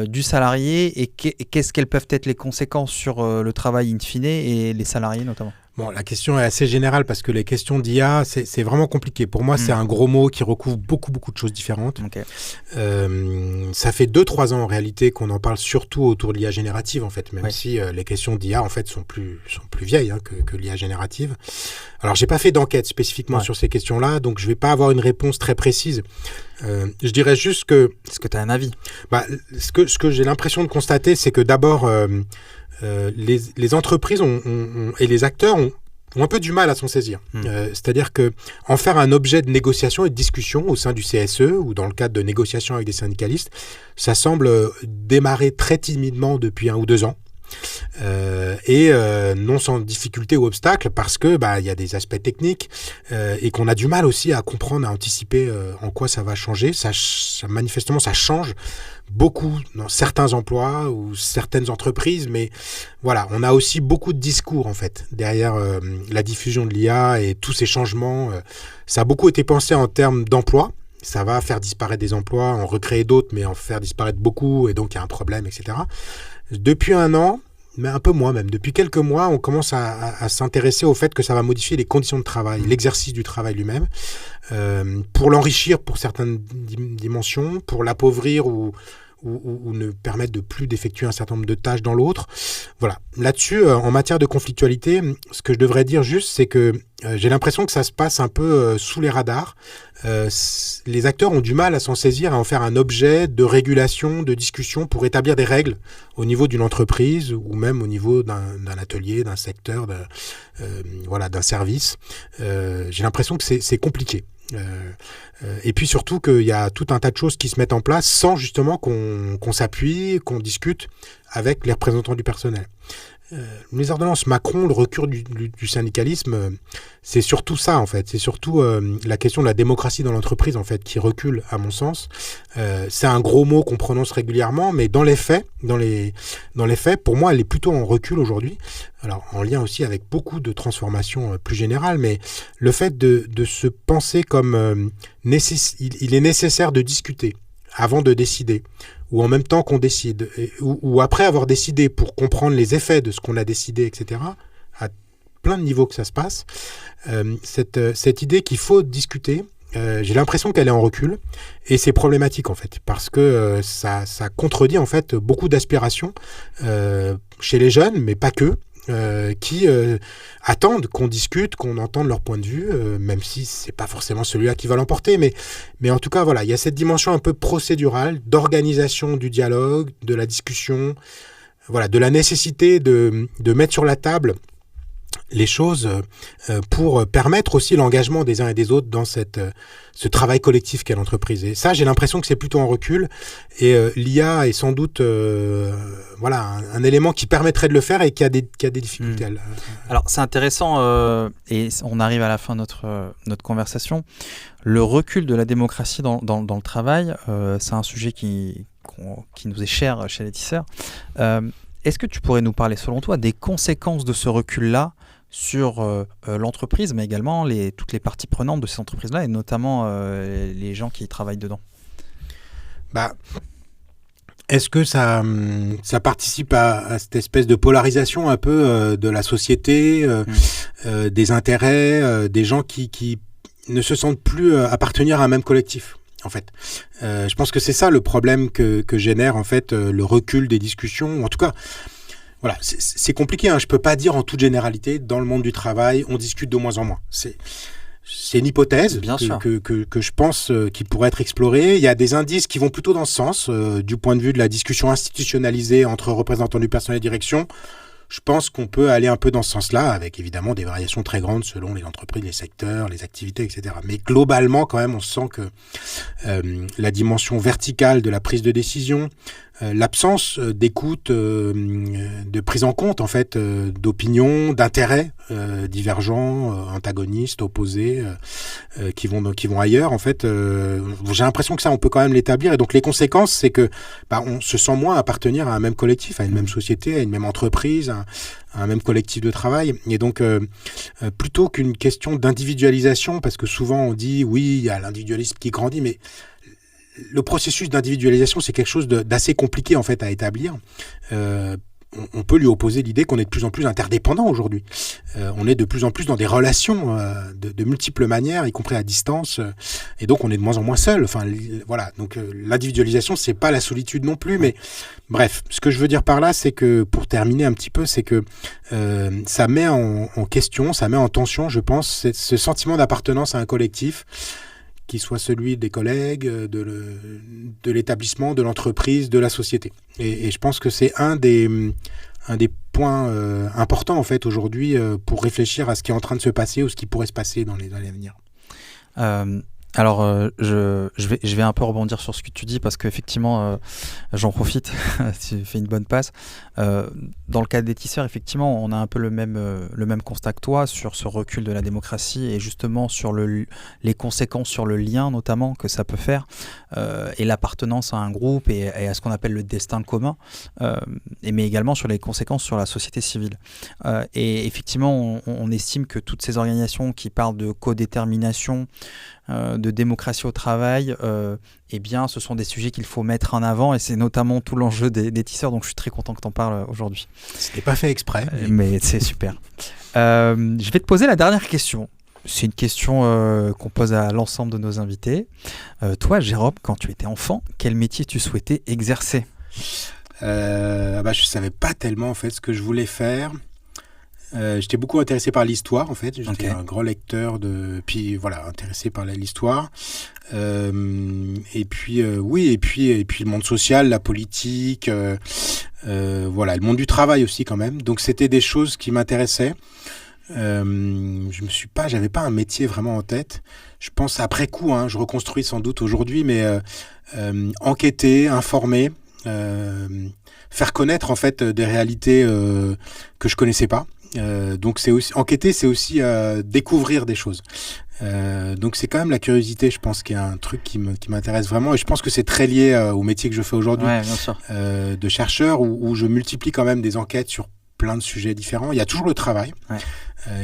du salarié et qu'est-ce qu'elles peuvent être les conséquences sur le travail in fine et les salariés notamment ? Bon, la question est assez générale parce que les questions d'IA, c'est vraiment compliqué. Pour moi, c'est un gros mot qui recouvre beaucoup de choses différentes. Okay. Ça fait 2-3 ans en réalité qu'on en parle surtout autour de l'IA générative en fait, même si les questions d'IA en fait sont plus vieilles que l'IA générative. Alors, j'ai pas fait d'enquête spécifiquement sur ces questions-là, donc je vais pas avoir une réponse très précise. Je dirais juste que... Est-ce que tu as un avis ? Ce que j'ai l'impression de constater, c'est que d'abord... les entreprises et les acteurs ont un peu du mal à s'en saisir. C'est-à-dire qu'en faire un objet de négociation et de discussion au sein du CSE ou dans le cadre de négociations avec des syndicalistes, ça semble démarrer très timidement depuis 1 ou 2 ans. et non sans difficulté ou obstacle, parce que il y a des aspects techniques et qu'on a du mal aussi à comprendre, à anticiper en quoi ça va changer. Manifestement, ça change beaucoup dans certains emplois ou certaines entreprises, mais voilà, on a aussi beaucoup de discours en fait derrière la diffusion de l'IA et tous ces changements. Ça a beaucoup été pensé en termes d'emploi. Ça va faire disparaître des emplois, en recréer d'autres, mais en faire disparaître beaucoup, et donc il y a un problème, etc. Depuis un an, mais un peu moins même, depuis quelques mois, on commence à s'intéresser au fait que ça va modifier les conditions de travail, l'exercice du travail lui-même, pour l'enrichir pour certaines dimensions, pour l'appauvrir ou ne permettre de plus d'effectuer un certain nombre de tâches dans l'autre. Voilà. Là-dessus, en matière de conflictualité, ce que je devrais dire juste, c'est que j'ai l'impression que ça se passe un peu sous les radars. Les acteurs ont du mal à s'en saisir, à en faire un objet de régulation, de discussion pour établir des règles au niveau d'une entreprise ou même au niveau d'un atelier, d'un secteur, d'un service. J'ai l'impression que c'est compliqué. Et puis surtout qu'il y a tout un tas de choses qui se mettent en place sans justement qu'on s'appuie, qu'on discute avec les représentants du personnel. Les ordonnances Macron, le recul du syndicalisme, c'est surtout ça en fait. C'est surtout la question de la démocratie dans l'entreprise en fait qui recule à mon sens. C'est un gros mot qu'on prononce régulièrement, mais dans les faits, pour moi, elle est plutôt en recul aujourd'hui. Alors en lien aussi avec beaucoup de transformations plus générales, mais le fait de se penser comme il est nécessaire de discuter avant de décider, ou en même temps qu'on décide, ou après avoir décidé pour comprendre les effets de ce qu'on a décidé, etc., à plein de niveaux que ça se passe, cette idée qu'il faut discuter, j'ai l'impression qu'elle est en recul, et c'est problématique en fait, parce que ça contredit en fait beaucoup d'aspirations chez les jeunes, mais pas que, qui attendent qu'on discute, qu'on entende leur point de vue, même si c'est pas forcément celui-là qui va l'emporter, mais en tout cas voilà, il y a cette dimension un peu procédurale d'organisation du dialogue, de la discussion, voilà, de la nécessité de mettre sur la table les choses pour permettre aussi l'engagement des uns et des autres dans ce travail collectif qu'est l'entreprise. Et ça, j'ai l'impression que c'est plutôt en recul. Et l'IA est sans doute un élément qui permettrait de le faire et qui a des difficultés. Alors, c'est intéressant et on arrive à la fin de notre conversation. Le recul de la démocratie dans le travail, c'est un sujet qui nous est cher chez les tisseurs. Est-ce que tu pourrais nous parler, selon toi, des conséquences de ce recul-là sur l'entreprise, mais également toutes les parties prenantes de ces entreprises-là, et notamment les gens qui travaillent dedans? Est-ce que ça participe à cette espèce de polarisation un peu de la société, des intérêts, des gens qui ne se sentent plus appartenir à un même collectif, en fait. Je pense que c'est ça le problème que génère en fait le recul des discussions, en tout cas. Voilà, c'est compliqué, hein. Je peux pas dire en toute généralité, dans le monde du travail, on discute de moins en moins. C'est une hypothèse que je pense qui pourrait être explorée. Il y a des indices qui vont plutôt dans ce sens, du point de vue de la discussion institutionnalisée entre représentants du personnel et direction. Je pense qu'on peut aller un peu dans ce sens-là, avec évidemment des variations très grandes selon les entreprises, les secteurs, les activités, etc. Mais globalement, quand même, on sent que la dimension verticale de la prise de décision, l'absence d'écoute, de prise en compte, en fait, d'opinions, d'intérêts divergents, antagonistes, opposés, qui vont ailleurs, en fait. J'ai l'impression que ça, on peut quand même l'établir. Et donc, les conséquences, c'est que on se sent moins appartenir à un même collectif, à une même société, à une même entreprise, à un même collectif de travail. Et donc, plutôt qu'une question d'individualisation, parce que souvent on dit, oui, il y a l'individualisme qui grandit, mais le processus d'individualisation, c'est quelque chose d'assez compliqué en fait à établir. On peut lui opposer l'idée qu'on est de plus en plus interdépendant aujourd'hui. On est de plus en plus dans des relations de multiples manières, y compris à distance, et donc on est de moins en moins seul. Enfin, voilà. Donc l'individualisation, c'est pas la solitude non plus, mais bref. Ce que je veux dire par là, c'est que pour terminer un petit peu, c'est que ça met en question, ça met en tension, je pense, ce sentiment d'appartenance à un collectif, qui soit celui des collègues, de l'établissement, de l'entreprise, de la société. Et je pense que c'est un des points importants en fait aujourd'hui pour réfléchir à ce qui est en train de se passer ou ce qui pourrait se passer dans les années à venir. Alors, je vais un peu rebondir sur ce que tu dis parce qu'effectivement, j'en profite, tu fais une bonne passe. Dans le cas des tisseurs, effectivement, on a un peu le même constat que toi sur ce recul de la démocratie et justement sur les conséquences sur le lien notamment que ça peut faire et l'appartenance à un groupe et à ce qu'on appelle le destin commun, mais également sur les conséquences sur la société civile. Et effectivement, on estime que toutes ces organisations qui parlent de codétermination, de démocratie au travail, eh bien, ce sont des sujets qu'il faut mettre en avant et c'est notamment tout l'enjeu des tisseurs, donc je suis très content que tu en parles aujourd'hui. Ce n'est pas fait exprès. Mais c'est super. Je vais te poser la dernière question. C'est une question qu'on pose à l'ensemble de nos invités. Toi, Jérôme, quand tu étais enfant, quel métier tu souhaitais exercer ? Je ne savais pas tellement en fait ce que je voulais faire. J'étais beaucoup intéressé par l'histoire en fait. J'étais un grand lecteur puis voilà, intéressé par l'histoire. Et puis le monde social, la politique, voilà, le monde du travail aussi quand même. Donc c'était des choses qui m'intéressaient. J'avais pas un métier vraiment en tête. Je pense après coup, je reconstruis sans doute aujourd'hui, mais enquêter, informer, faire connaître en fait des réalités que je connaissais pas. Donc c'est aussi enquêter, c'est aussi découvrir des choses. Donc c'est quand même la curiosité, je pense, qui est un truc qui m'intéresse vraiment, et je pense que c'est très lié au métier que je fais aujourd'hui, de chercheur, où je multiplie quand même des enquêtes sur plein de sujets différents. Il y a toujours le travail,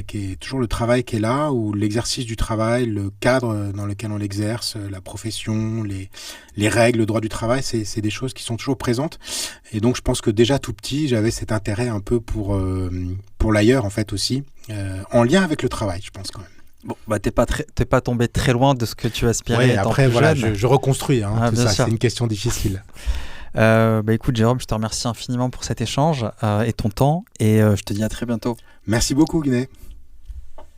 qui est là, où l'exercice du travail, le cadre dans lequel on l'exerce, la profession, les règles, le droit du travail, c'est des choses qui sont toujours présentes. Et donc je pense que déjà tout petit, j'avais cet intérêt un peu pour l'ailleurs en fait aussi, en lien avec le travail, je pense quand même. Bon, bah t'es pas tombé très loin de ce que tu aspirais. Après voilà, je reconstruis, tout ça, sûr. C'est une question difficile. Écoute Jérôme, je te remercie infiniment pour cet échange et ton temps, et je te dis à très bientôt. Merci beaucoup Guinée.